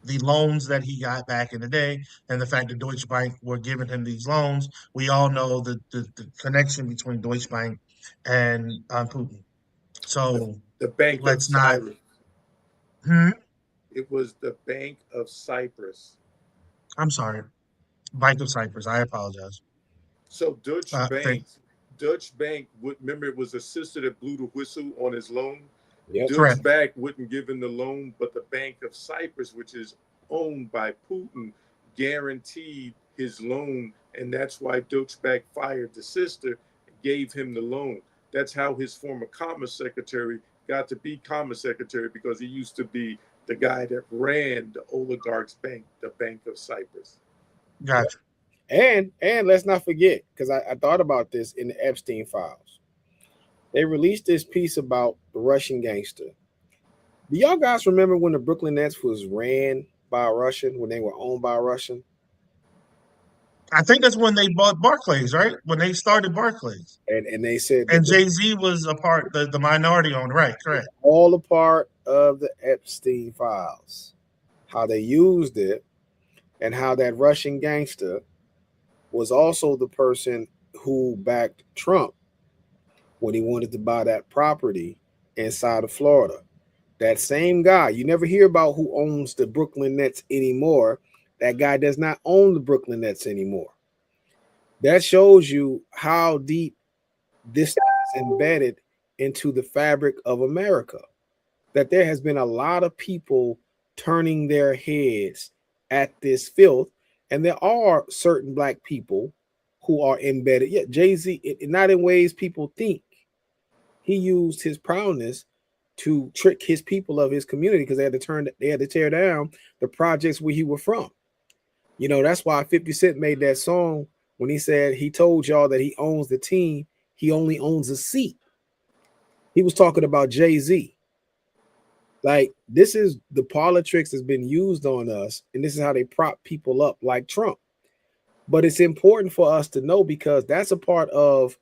the loans that he got back in the day and the fact that Deutsche Bank were giving him these loans. We all know the connection between Deutsche Bank and Putin. The, So the Bank of let's not. Cyrus. Hmm, It was the Bank of Cyprus. I'm sorry. Bank of Cyprus. I apologize. So Dutch Thank, Bank, Dutch Bank would remember it was a sister that blew the whistle on his loan. Yep. Dutch correct. Bank wouldn't give him the loan, but the Bank of Cyprus, which is owned by Putin, guaranteed his loan, and that's why Dutch Bank fired the sister, gave him the loan. That's how his former Commerce Secretary got to be Commerce Secretary because he used to be the guy that ran the oligarch's bank, the Bank of Cyprus. Gotcha. And let's not forget, because I thought about this in the Epstein files. They released this piece about the Russian gangster. Do y'all guys remember when the Brooklyn Nets was ran by a Russian, when they were owned by a Russian? I think that's when they bought Barclays, right? When they started Barclays. And they said that And this Jay Z was a part, the minority owner, right? is Correct. all a part of the Epstein files. How they used it, and how that Russian gangster was also the person who backed Trump when he wanted to buy that property inside of Florida. That same guy, you never hear about who owns the Brooklyn Nets anymore. That guy does not own the Brooklyn Nets anymore. That shows you how deep this is embedded into the fabric of America. That there has been a lot of people turning their heads at this filth, and there are certain black people who are embedded. Yeah, Jay Z, not in ways people think, He used his proudness to trick his people of his community because they had to tear down the projects where he was from. That's why 50 Cent made that song when he said he told y'all that he owns the team, he only owns a seat. He was talking about Jay-Z. Like, this is the politics that's been used on us, and this is how they prop people up like Trump. But it's important for us to know because that's a part of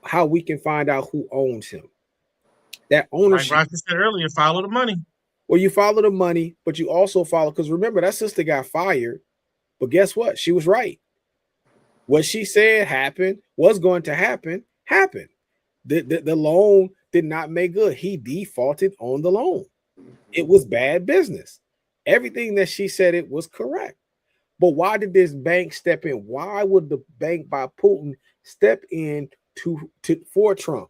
how we can find out who owns him. That Like ownership. Rocky said earlier, follow the money. Well, you follow the money, but you also follow, because remember, that sister got fired, but guess what? She was right. What she said happened, was going to happen, happened. The loan did not make good. He defaulted on the loan. It was bad business. Everything that she said, it was correct. But why did this bank step in? Why would the bank by Putin step in for Trump?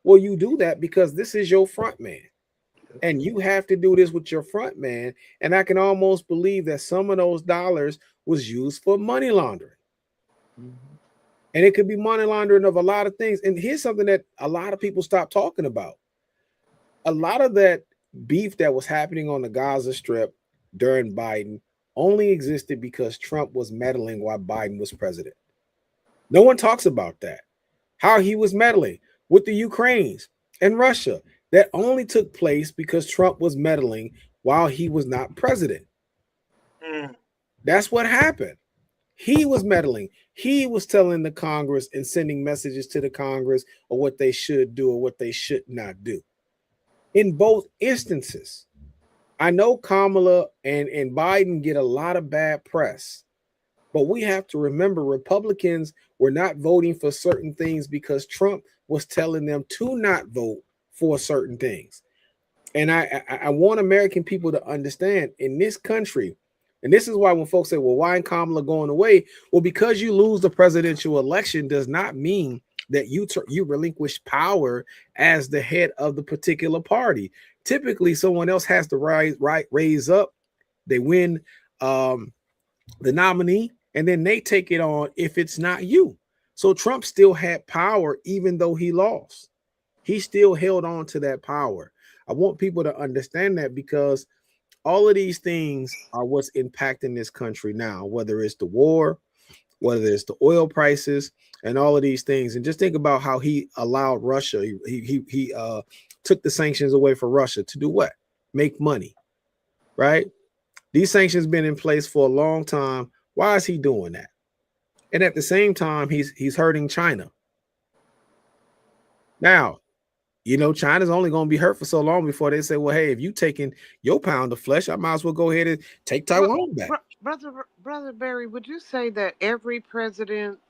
Well, you do that because this is your front man. And you have to do this with your front man. And I can almost believe that some of those dollars was used for money laundering. And it could be money laundering of a lot of things. And here's something that a lot of people stop talking about. A lot of that beef that was happening on the Gaza Strip during Biden only existed because Trump was meddling while Biden was president. No one talks about that. How he was meddling with the Ukraines and Russia. That only took place because Trump was meddling while he was not president. That's what happened. He was meddling. He was telling the Congress and sending messages to the Congress of what they should do or what they should not do. In both instances, I know Kamala and Biden get a lot of bad press, but we have to remember Republicans were not voting for certain things because Trump was telling them to not vote for certain things. And I want American people to understand in this country, and this is why when folks say, well, why ain't Kamala going away? Well, because you lose the presidential election does not mean that you relinquish power as the head of the particular party. Typically, someone else has to raise up. They win the nominee, and then they take it on if it's not you. So Trump still had power even though he lost. He still held on to that power. I want people to understand that because all of these things are what's impacting this country now, whether it's the war, whether it's the oil prices, and all of these things. And just think about how he allowed Russia. He took the sanctions away from Russia to do what? Make money, right? These sanctions been in place for a long time. Why is he doing that? And at the same time, he's hurting China. Now, China's only going to be hurt for so long before they say, well, hey, if you taking your pound of flesh, I might as well go ahead and take Taiwan back. Brother Barry, would you say that every president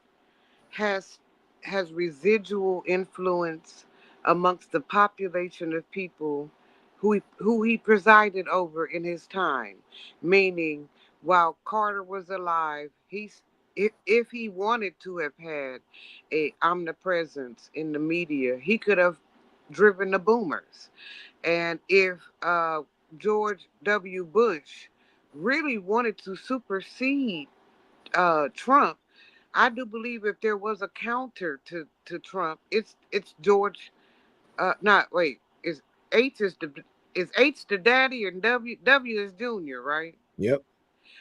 has has residual influence amongst the population of people who he presided over in his time? Meaning, while Carter was alive, if he wanted to have had a omnipresence in the media, he could have driven the boomers. And if George W. Bush really wanted to supersede Trump, I do believe if there was a counter to Trump, it's George. Not wait, is H the daddy and W is Junior, right? Yep.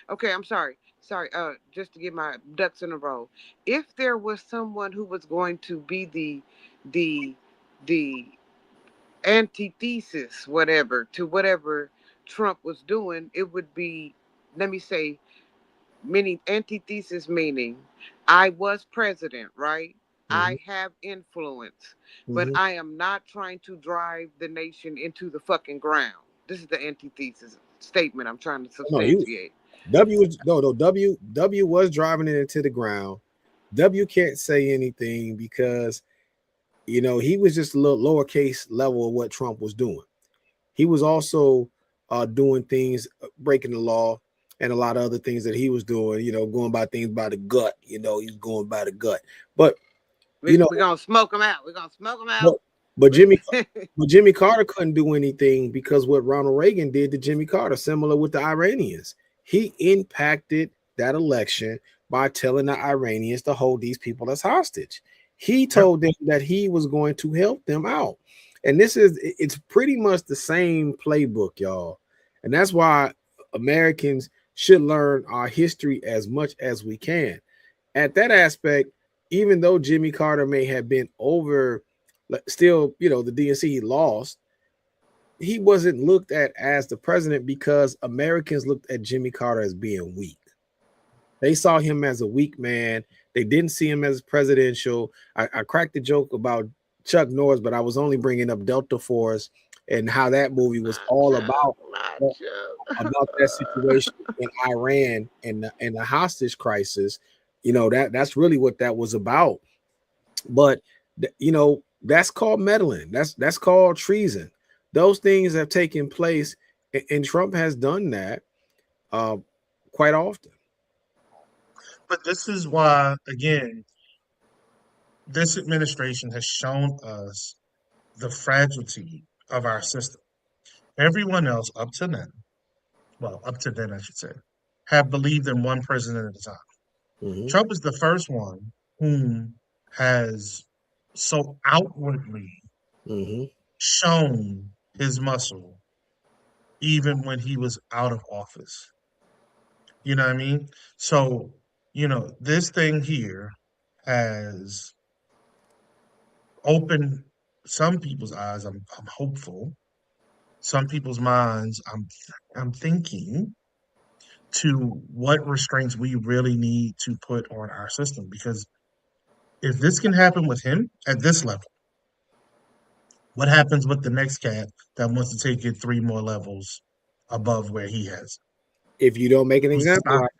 Okay, I'm sorry. Sorry, just to get my ducks in a row. If there was someone who was going to be the the antithesis, whatever, to whatever Trump was doing, it would be, let me say, meaning antithesis, meaning I was president, right? Mm-hmm. I have influence, but Mm-hmm. I am not trying to drive the nation into the fucking ground. This is the antithesis statement I'm trying to No, substantiate. W was driving it into the ground. W can't say anything because he was just a little lowercase level of what Trump was doing. He was also doing things, breaking the law, and a lot of other things that he was doing. Going by things by the gut. He's going by the gut. But you know, We're gonna smoke them out. We're gonna smoke them but, out. but Jimmy Carter couldn't do anything because what Ronald Reagan did to Jimmy Carter, similar with the Iranians, he impacted that election by telling the Iranians to hold these people as hostage. He Yep. told them that he was going to help them out. And it's pretty much the same playbook, y'all. And that's why Americans should learn our history as much as we can. At that aspect, even though Jimmy Carter may have been over, still, the DNC he lost, he wasn't looked at as the president because Americans looked at Jimmy Carter as being weak. They saw him as a weak man. They didn't see him as presidential. I cracked the joke about Chuck Norris, but I was only bringing up Delta Force and how that movie was Not all Chuck, about not Chuck. that situation in Iran and the hostage crisis. That's really what that was about. But that's called meddling. That's called treason. Those things have taken place, and Trump has done that uh, quite often. But this is why, again, this administration has shown us the fragility of our system. Everyone else up to then, well, up to then, I should say, have believed in one president at a time. Mm-hmm. Trump is the first one whom has so outwardly Mm-hmm. shown his muscle, even when he was out of office. You know what I mean? So, this thing here has opened some people's eyes. I'm hopeful. Some people's minds. I'm thinking to what restraints we really need to put on our system. Because if this can happen with him at this level, what happens with the next cat that wants to take it three more levels above where he has? If you don't make an Who's to example, stop it?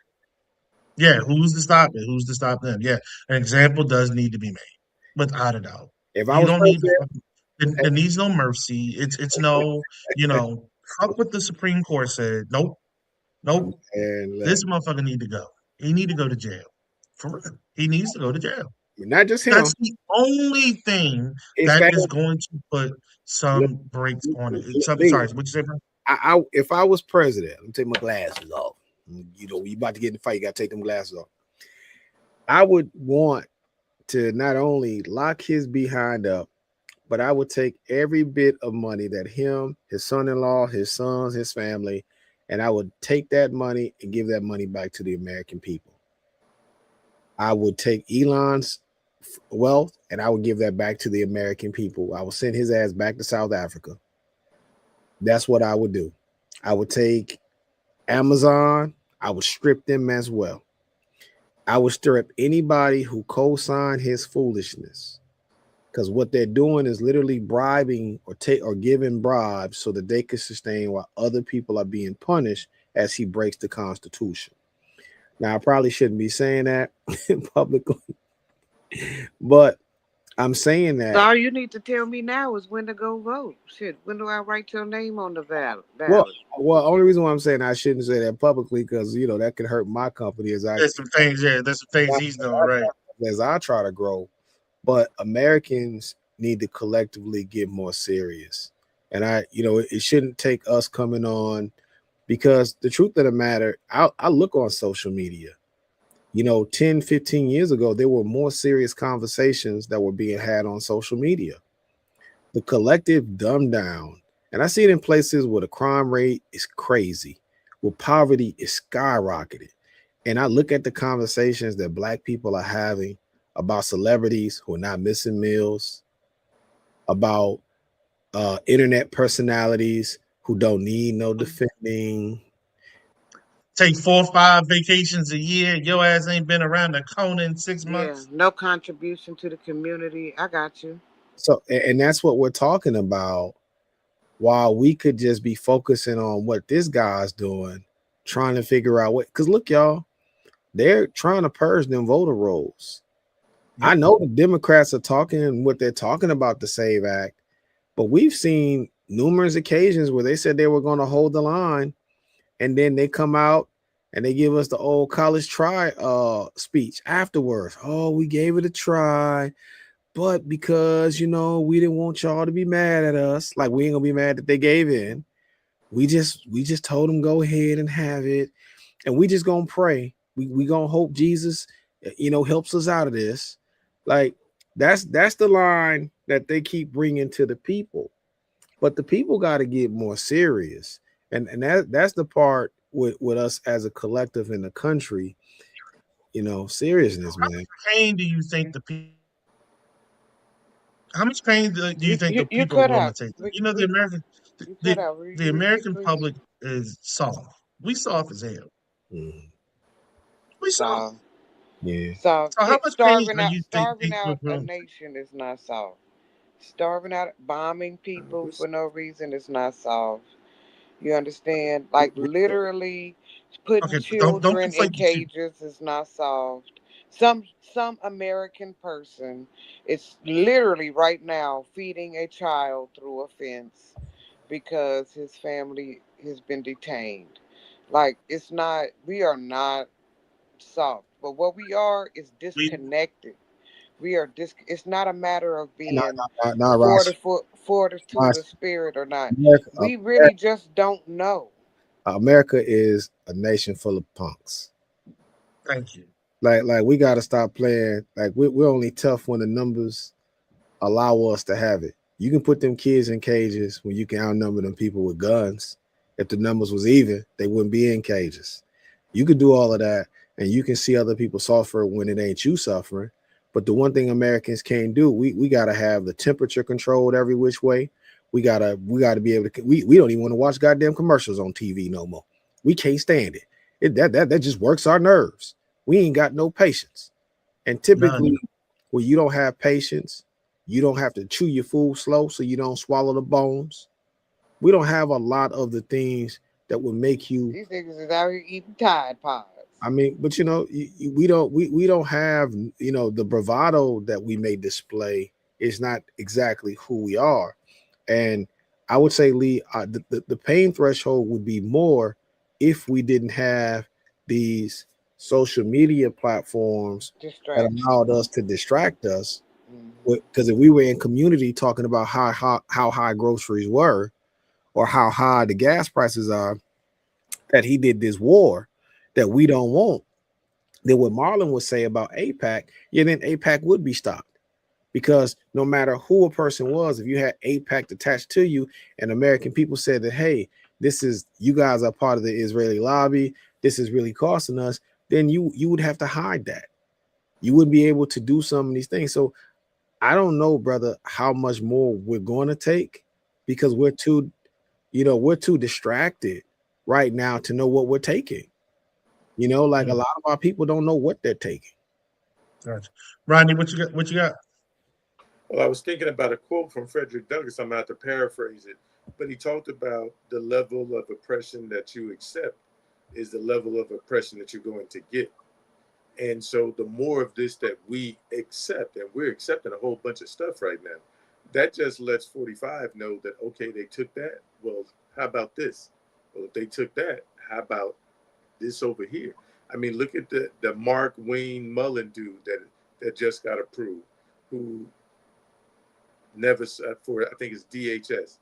Yeah, who's to stop it? Who's to stop them? Yeah, an example does need to be made, without a doubt. if I You was don't need president, there needs no mercy. It's no, fuck what the Supreme Court said. Nope, nope. and look, This motherfucker need to go. He need to go to jail. For real. He needs to go to jail. not just him, That's the only thing his that family. is going to put Look, some brakes on it. Lee, Sorry, what you say, bro? if I was president, let me take my glasses off. You about to get in the fight, you got to take them glasses off. I would want to not only lock his behind up, but I would take every bit of money that him, his son-in-law, his sons, his family, and I would take that money and give that money back to the American people. I would take Elon's wealth and I would give that back to the American people. I would send his ass back to South Africa. That's what I would do. I would take Amazon, I would strip them as well. I would strip anybody who co-signed his foolishness. Because what they're doing is literally bribing or giving bribes so that they can sustain while other people are being punished as he breaks the Constitution. Now, I probably shouldn't be saying that publicly, but I'm saying So that. all you need to tell me now is when to go vote. Shit, when do I write your name on the Well, ballot? only reason why I'm saying I shouldn't say that publicly because that could hurt my company There's some things, yeah, there's some things he's doing right. as I try to grow. But Americans need to collectively get more serious. And it shouldn't take us coming on because the truth of the matter, I look on social media. 10, 15 years ago, there were more serious conversations that were being had on social media. The collective dumb down. And I see it in places where the crime rate is crazy, where poverty is skyrocketed. And I look at the conversations that Black people are having about celebrities who are not missing meals, about internet personalities who don't need no defending. Take 4 or 5 vacations a year. Your ass ain't been around the corner in six Yeah, months. no contribution to the community. I got you. So, and that's what we're talking about. While we could just be focusing on what this guy's doing, trying to figure out what, because look, y'all, they're trying to purge them voter rolls. I Yep. know the Democrats are talking what they're talking about the SAVE Act, but we've seen numerous occasions where they said they were going to hold the line, and then they come out and they give us the old college try speech afterwards. Oh, we gave it a try, but because we didn't want y'all to be mad at us, like we ain't gonna be mad that they gave in. We just told them go ahead and have it, and we just gonna pray. We gonna hope Jesus, helps us out of this. Like That's the line that they keep bringing to the people. But the people got to get more serious, and that's the part with us as a collective in the country. Seriousness, man. Pain do you think the people? How much pain do you think the You people are cut willing to out. take? You know, You cut the, out. the Repeat, American please. public is soft. We soft as hell. Mhm. We soft. Soft. Yeah, Soft. So how much pain Starving do out. you think Starving people are out a willing? nation is not soft. Starving out, bombing people This- for no reason is not soft. You understand? Like literally putting Okay, don't children in conflate the two. cages is not soft. Some American person is literally right now feeding a child through a fence because his family has been detained. Like it's not we are not soft. But what we are is We disconnected. It's not a matter of no, being Ross, fortitude Ross, of spirit or not. America, We really just don't know. America is a nation full of punks. thank you. Like we got to stop playing. Like we're only tough when the numbers allow us to have it. You can put them kids in cages when you can outnumber them people with guns. If the numbers was even, they wouldn't be in cages. You could do all of that, and you can see other people suffer when it ain't you suffering. But the one thing Americans can't do, we gotta have the temperature controlled every which way. We gotta be able to. We don't even want to watch goddamn commercials on TV no more. We can't stand it. That just works our nerves. We ain't got no patience. And None. typically, when you don't have patience, you don't have to chew your food slow so you don't swallow the bones. We don't have a lot of the things that would make you. These niggas is out here eating Tide Pods. I mean, but we don't have the bravado that we may display is not exactly who we are, and I would say, Lee, the pain threshold would be more if we didn't have these social media platforms that Distraction. allowed us to distract us. Hmm. Because if we were in community talking about how high groceries were or how high the gas prices are, that he did this war that we don't want, then what Marlon would say about APAC, yeah, then APAC would be stopped. Because no matter who a person was, if you had APAC attached to you and American people said that, hey, this is you guys are part of the Israeli lobby, this is really costing us, then you would have to hide that. You wouldn't be able to do some of these things. So I don't know, brother, how much more we're going to take because we're too distracted right now to know what we're taking. Like a Mm, lot of our people don't know what they're taking. gotcha. Rodney, what you got? What you got? Well, I was thinking about a quote from Frederick Douglass. I'm about to paraphrase it, but he talked about the level of oppression that you accept is the level of oppression that you're going to get. And so the more of this that we accept, and we're accepting a whole bunch of stuff right now, that just lets 45 know that, okay, they took that. Well, how about this? Well, if they took that, how about this over here? I mean, look at the Mark Wayne Mullen dude that just got approved, who never for I think it's DHS.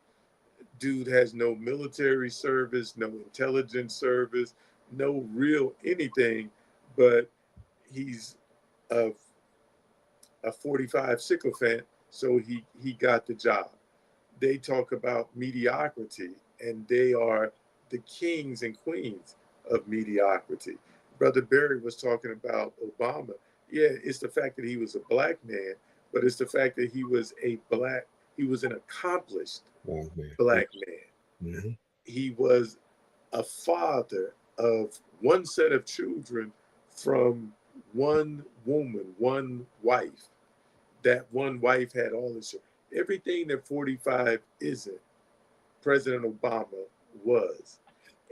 Dude has no military service, no intelligence service, no real anything, but he's a, a 45 sycophant, so he got the job. They talk about mediocrity, and they are the kings and queens of mediocrity. Brother Barry was talking about Obama. Yeah, it's the fact that he was a black man, but it's the fact that he was an accomplished Oh, man. black man. Mhm. He was a father of one set of children from one woman, one wife. That one wife had all this, everything that 45 isn't, President Obama was.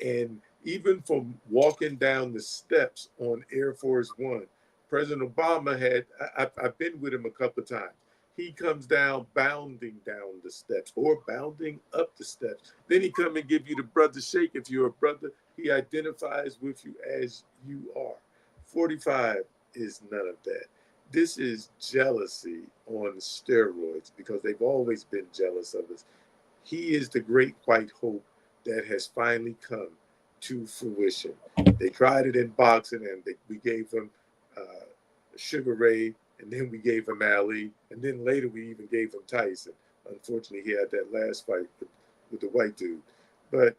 And even from walking down the steps on Air Force One, President Obama had, I've been with him a couple of times. He comes down, bounding down the steps or bounding up the steps. Then he come and give you the brother shake. If you're a brother, he identifies with you as you are. 45 is none of that. This is jealousy on steroids because they've always been jealous of us. He is the great white hope that has finally come to fruition. They tried it in boxing, and we gave him Sugar Ray and then we gave him Ali, and then later we even gave him Tyson. Unfortunately, he had that last fight with the white dude. But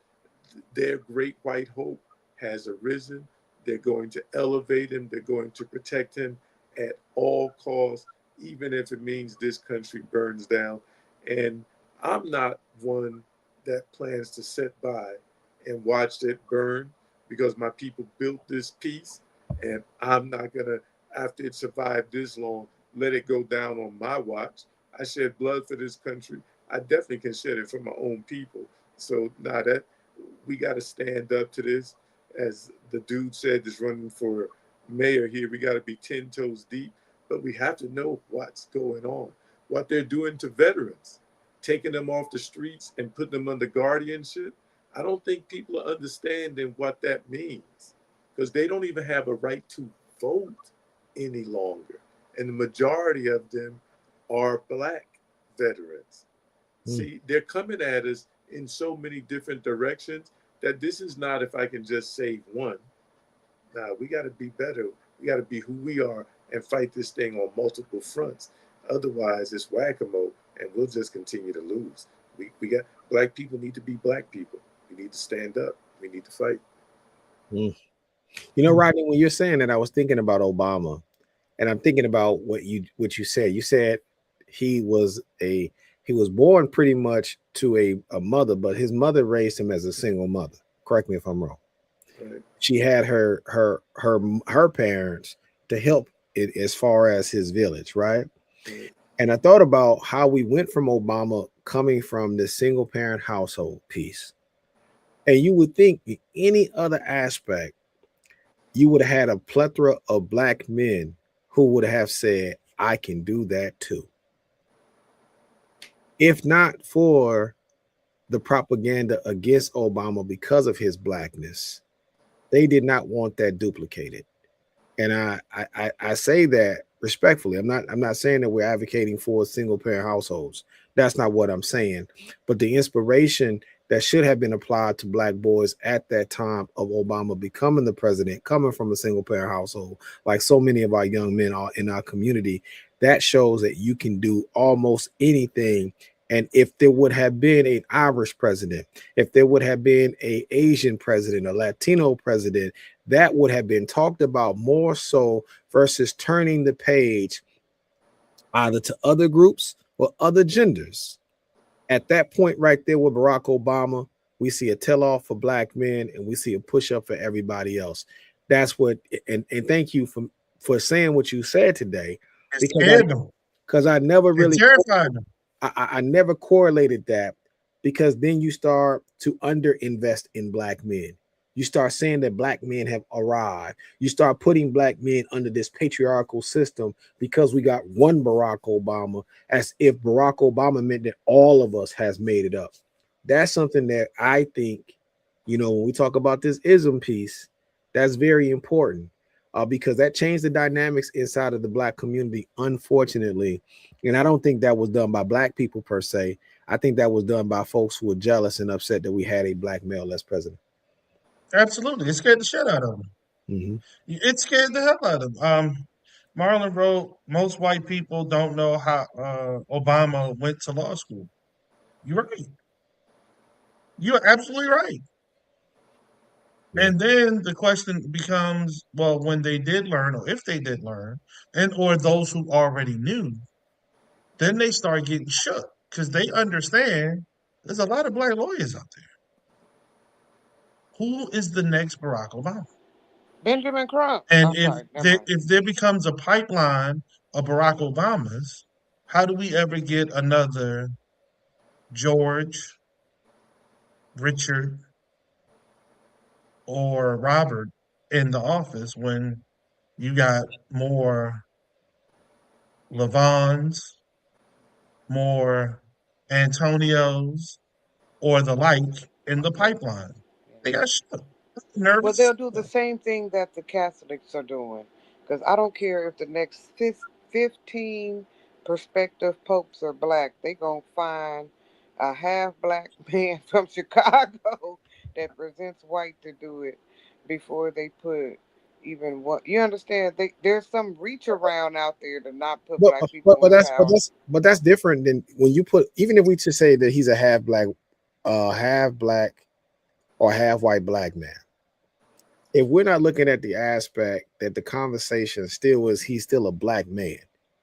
their great white hope has arisen. They're going to elevate him. They're going to protect him at all costs, even if it means this country burns down. And I'm not one that plans to sit by and watch it burn because my people built this peace. And I'm not going to, after it survived this long, let it go down on my watch. I shed blood for this country. I definitely can shed it for my own people. So now that we got to stand up to this. As the dude said that's running for mayor here, we got to be 10 toes deep, but we have to know what's going on, what they're doing to veterans, taking them off the streets and putting them under guardianship. I don't think people are understanding what that means because they don't even have a right to vote any longer. And the majority of them are black veterans. Mm. See, they're coming at us in so many different directions that this is not if I can just save one. Nah, we got to be better. We got to be who we are and fight this thing on multiple fronts. Otherwise, it's whack a mole and we'll just continue to lose. We got black people need to be black people. We need to stand up. We need to fight. Mm. You know, Rodney, when you're saying that, I was thinking about Obama, and I'm thinking about what you said. You said he was a he was born pretty much to a mother, but his mother raised him as a single mother. Correct me if I'm wrong. Right? She had her parents to help it as far as his village, right? Right. And I thought about how we went from Obama coming from the single parent household piece. And you would think in any other aspect, you would have had a plethora of black men who would have said, I can do that too. If not for the propaganda against Obama because of his blackness, they did not want that duplicated. And I say that respectfully. I'm not saying that we're advocating for single parent households. That's not what I'm saying. But the inspiration that should have been applied to black boys at that time of Obama becoming the president, coming from a single parent household, like so many of our young men are in our community, that shows that you can do almost anything. And if there would have been an Irish president, if there would have been a Asian president, a Latino president, that would have been talked about more so versus turning the page either to other groups or other genders. At that point, right there with Barack Obama, we see a tell off for black men and we see a push up for everybody else. That's what, and thank you for saying what you said today, It because I scared them. because I never It really terrified them. I never correlated that, because then you start to underinvest in black men. You start saying that black men have arrived. You start putting black men under this patriarchal system because we got one Barack Obama, as if Barack Obama meant that all of us has made it up. That's something that I think, when we talk about this ism piece, that's very important, because that changed the dynamics inside of the black community, unfortunately. And I don't think that was done by black people per se. I think that was done by folks who were jealous and upset that we had a black male as president. Absolutely. It scared the shit out of them. Mm-hmm. It scared the hell out of them. Marlon wrote, most white people don't know how Obama went to law school. You're right. You're absolutely right. Yeah. And then the question becomes, well, when they did learn, or if they did learn, and or those who already knew, then they start getting shook because they understand there's a lot of black lawyers out there. Who is the next Barack Obama? Benjamin Crump. And I'm sorry. Never mind. if there becomes a pipeline of Barack Obamas, how do we ever get another George, Richard, or Robert in the office when you got more Levons, more Antonios, or the like in the Yes. pipeline? They Yes. got shook. Well, they'll Nervous. do the same thing that the Catholics are doing. Because I don't care if the next 15 prospective popes are black, they going to find a half black man from Chicago that presents white to do it before they put, even what you understand. There's some reach around out there to not put But black people in but power. that's different than when you put, even if we to say that he's a half black or half white black man. If we're not looking at the aspect that the conversation still is, he's still a black man.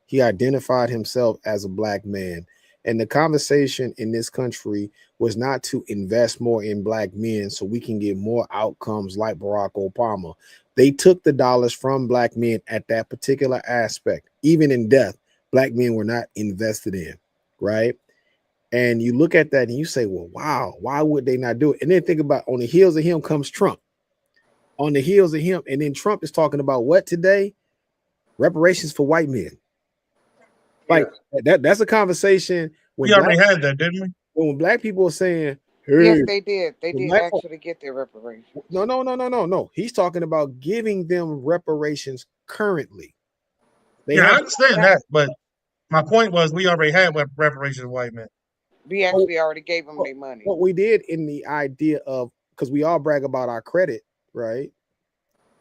He identified himself as a black man. And the conversation in this country was not to invest more in black men so we can get more outcomes like Barack Obama. They took the dollars from black men at that particular aspect. Even in death, black men were not invested in, right? And you look at that and you say, well, wow, why would they not do it? And then think about, on the heels of him comes Trump, on the heels of him. And then Trump is talking about what today? Reparations for white men. Like Yeah. that's a conversation We already had that, didn't we? when black people are saying, Yes, hey, they did. They when did black folk, actually get their reparations. no. He's talking about giving them reparations currently. They Yeah, I have understand that, but my point was we already had reparations of white men. We actually already gave them what their money. what we did in the idea of, because we all brag about our credit, right?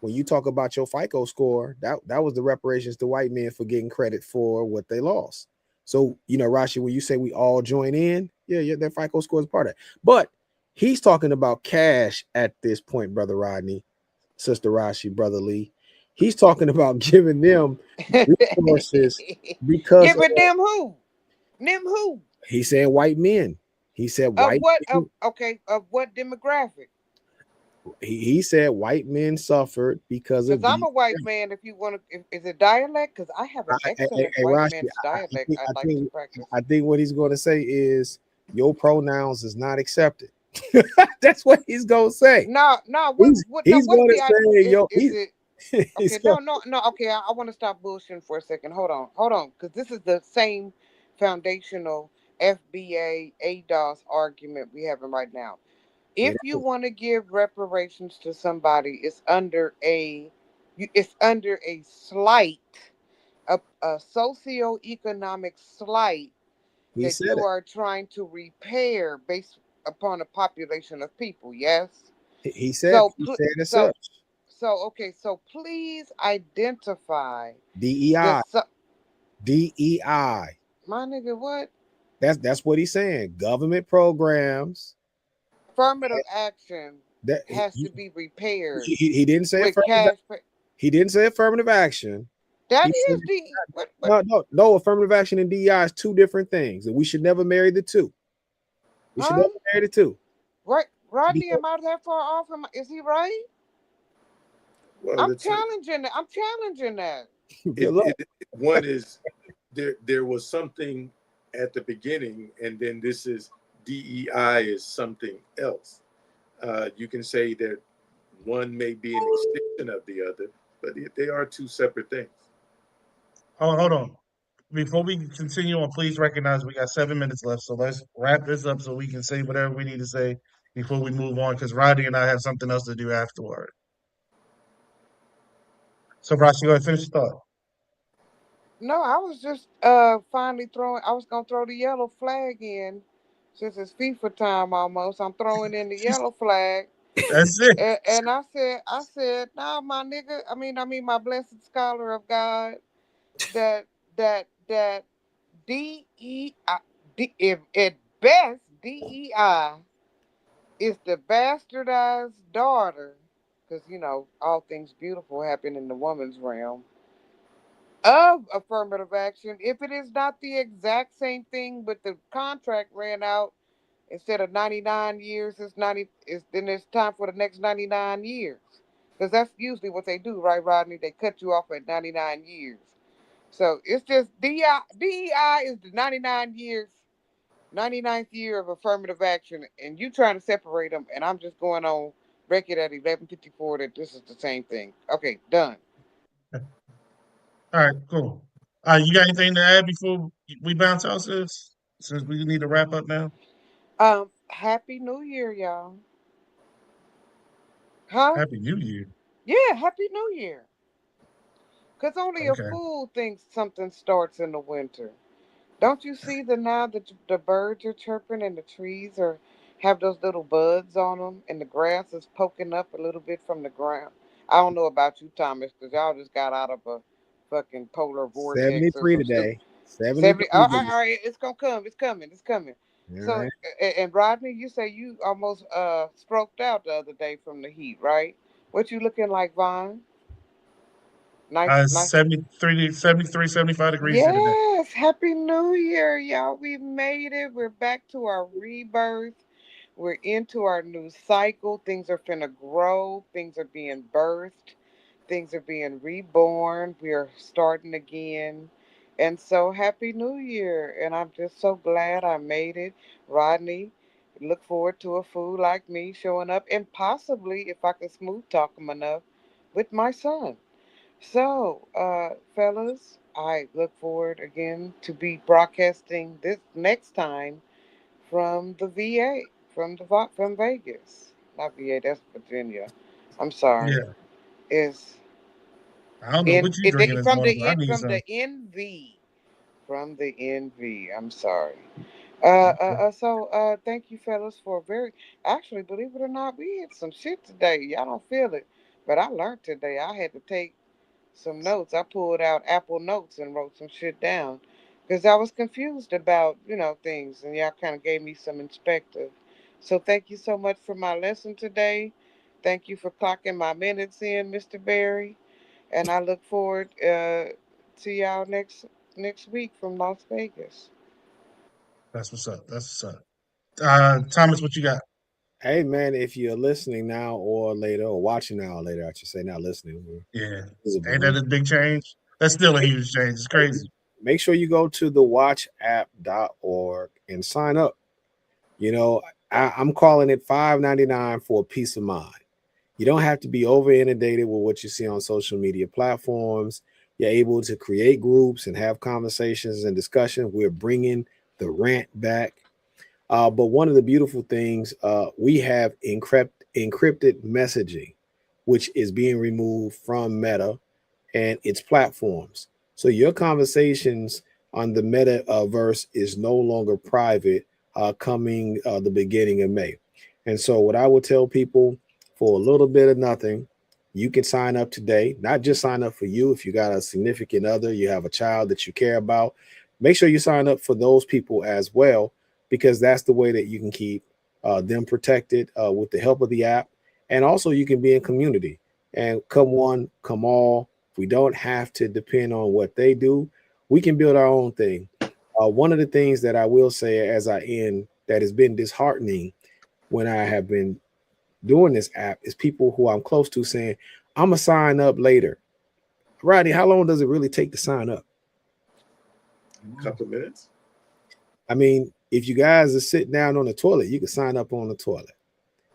When you talk about your FICO score, that was the reparations to white men for getting credit for what they lost. So, Rashi, when you say we all join in, yeah, their FICO score is part of it. But he's talking about cash at this point, Brother Rodney, Sister Rashi, Brother Lee. He's talking about giving them resources because of, Giving them who? Them who? he said white men. He said Of white what? Of men, okay. Of what demographic? he said white men suffered because Because of I'm the. a white man. If you want to, is it dialect? Because I have an excellent Hey, white Rashi, man's dialect. I I'd like to think practice. I think what he's going to say is your pronouns is not accepted. That's what he's going to say. No, no. What? No. He's What's going to the? say yo. Is it? He's Okay, going. no, no, no. Okay, I want to stop bullshitting for a second. Hold on, because this is the same foundational FBA ADOS argument we having right now. If It you is. want to give reparations to somebody, it's under a slight, a socioeconomic slight He that said you it. are trying to repair based upon a population of people. Yes. He said it So himself. okay, so please identify the DEI, DEI. my nigga what That's what he's saying. Government programs affirmative action that has to be repaired he didn't say with affirmative. cash. He didn't say affirmative action. That He said is the what no. Affirmative action and DEI is two different things, and we should never marry the two. We should never huh? marry the two. Right, Rodney, Because am I that far off? Is he right? Well, I'm it's challenging that. I'm challenging that. good luck. one is there was something at the beginning, and then this is DEI is something else. You can say that one may be an extension of the other, but they are two separate things. Hold on. Before we continue on, please recognize we got 7 minutes left. So let's wrap this up so we can say whatever we need to say before we move on, because Rodney and I have something else to do afterward. So, Bryce, you go ahead and finish your thought. No, I was just finally throwing. I was gonna throw the yellow flag in since it's FIFA time almost. I'm throwing in the yellow flag. That's it. And I said, nah, my nigga. I mean, my blessed scholar of God. That that if at best DEI is the bastardized daughter, because all things beautiful happen in the woman's realm of affirmative action. If it is not the exact same thing, but the contract ran out instead of 99 years, it's 90. Is then it's time for the next 99 years, because that's usually what they do, right, Rodney? They cut you off at 99 years. So it's just DEI is the 99 years, 99th year of affirmative action, and you trying to separate them, and I'm just going on record at 11:54 that this is the same thing. Okay, done. All right, cool. You got anything to add before we bounce out, sis? Since we need to wrap up now. Happy New Year, y'all. Huh? Happy New Year. Yeah, Happy New Year. Cause only a Okay. fool thinks something starts in the winter. Don't you see that now that the birds are chirping and the trees are have those little buds on them and the grass is poking up a little bit from the ground? I don't know about you, Thomas, because y'all just got out of a fucking polar vortex or 73 some stupid. today. 70. 73 All right, today. all right, it's gonna come. It's coming. It's coming. All So, right. and Rodney, you say you almost stroked out the other day from the heat, right? What you looking like, Vaughn? Nice, nice. 73, 73, 75 degrees here today. Yes, Happy New Year, y'all. We made it. We're back to our rebirth. We're into our new cycle. Things are finna grow. Things are being birthed. Things are being reborn. We are starting again. And so, Happy New Year. And I'm just so glad I made it. Rodney, look forward to a fool like me showing up and possibly, if I can smooth talk him enough, with my son. So, fellas, I look forward again to be broadcasting this next time from the VA, from Vegas, not VA. That's Virginia. I'm sorry. Yeah. Is I don't know in what you drinking it, this from morning, but the I N need from some. the NV from the NV. I'm sorry. Okay. Thank you, fellas, for very. Actually, believe it or not, we hit some shit today. Y'all don't feel it, but I learned today. I had to take some notes. I pulled out Apple Notes and wrote some shit down because I was confused about, things, and y'all kind of gave me some inspective. So thank you so much for my lesson today. Thank you for clocking my minutes in, Mr. Barry, and I look forward to y'all next week from Las Vegas. That's what's up. That's what's up. Thomas, what you got? Hey man, if you're listening now or later, or watching now or later, I should say, not listening. We're Yeah. Ain't visible. that a big change? That's still a huge change. It's crazy. Make sure you go to the watchapp.org and sign up. You know, I'm calling it $5.99 for a peace of mind. You don't have to be over inundated with what you see on social media platforms. You're able to create groups and have conversations and discussion. We're bringing the rant back. But one of the beautiful things, we have encrypted messaging, which is being removed from Meta and its platforms. So your conversations on the metaverse is no longer private, coming the beginning of May. And so, what I would tell people, for a little bit of nothing, you can sign up today. Not just sign up for you. If you got a significant other, you have a child that you care about, make sure you sign up for those people as well, because that's the way that you can keep them protected with the help of the app. And also, you can be in community and come one, come all. We don't have to depend on what they do. We can build our own thing. One of the things that I will say as I end that has been disheartening when I have been doing this app is people who I'm close to saying, I'm going to sign up later. Rodney, how long does it really take to sign up? A couple of minutes. I mean, if you guys are sitting down on the toilet, you can sign up on the toilet.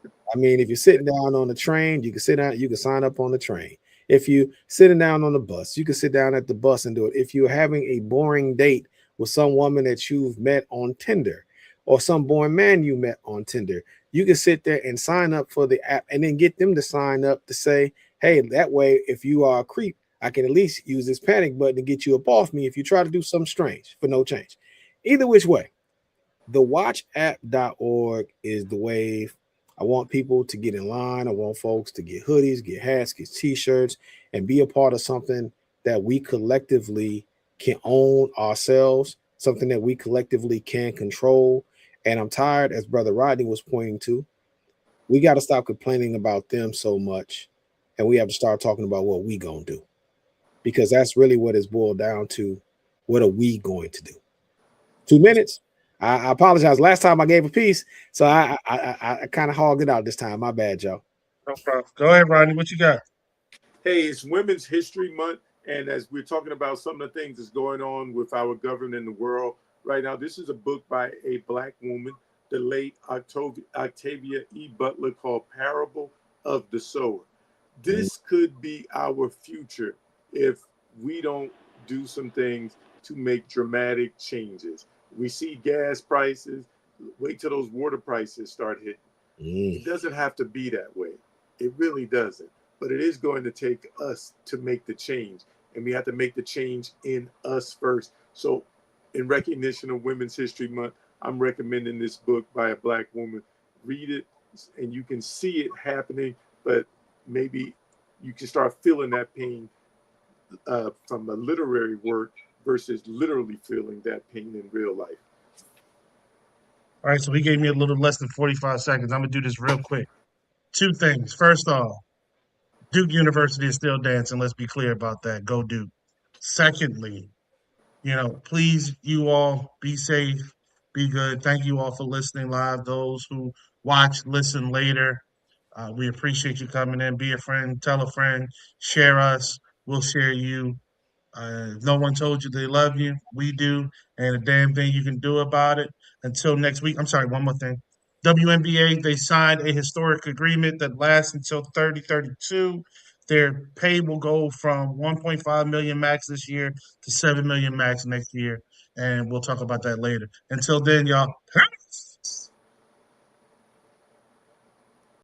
I mean, if you're sitting down on the train, you can sit down, you can sign up on the train. If you sitting down on the bus, you can sit down at the bus and do it. If you're having a boring date with some woman that you've met on Tinder or some boring man you met on Tinder, you can sit there and sign up for the app and then get them to sign up to say, hey, that way, if you are a creep, I can at least use this panic button to get you up off me if you try to do something strange for no change. Either which way, the watchapp.org is the wave. I want people to get in line. I want folks to get hoodies, get hats, get t-shirts, and be a part of something that we collectively can own ourselves, something that we collectively can control. And I'm tired, as Brother Rodney was pointing to, we got to stop complaining about them so much. And we have to start talking about what we gonna do. Because that's really what it's boiled down to. What are we going to do? 2 minutes. I apologize. Last time I gave a piece, so I kind of hogged it out this time. My bad, y'all. No problem. Go ahead, Rodney. What you got? Hey, it's Women's History Month, and as we're talking about some of the things that's going on with our government in the world right now, this is a book by a black woman, the late Octavia E. Butler, called Parable of the Sower. Mm, This could be our future if we don't do some things to make dramatic changes. We see gas prices, wait till those water prices start hitting. mm. It doesn't have to be that way. It really doesn't. But it is going to take us to make the change. And we have to make the change in us first. So, in recognition of Women's History Month, I'm recommending this book by a black woman. Read it, and you can see it happening, but maybe you can start feeling that pain from a literary work versus literally feeling that pain in real life. All right, so he gave me a little less than 45 seconds. I'm gonna do this real quick. Two things. First off, Duke University is still dancing. Let's be clear about that. Go Duke. Secondly, please, you all be safe, be good. Thank you all for listening live. Those who watch, listen later. We appreciate you coming in. Be a friend, tell a friend, share us. We'll share you. If no one told you they love you, we do, and a damn thing you can do about it. Until next week. I'm sorry, one more thing. WNBA, they signed a historic agreement that lasts until 3032. Their pay will go from 1.5 million max this year to 7 million max next year, and we'll talk about that later. Until then, y'all.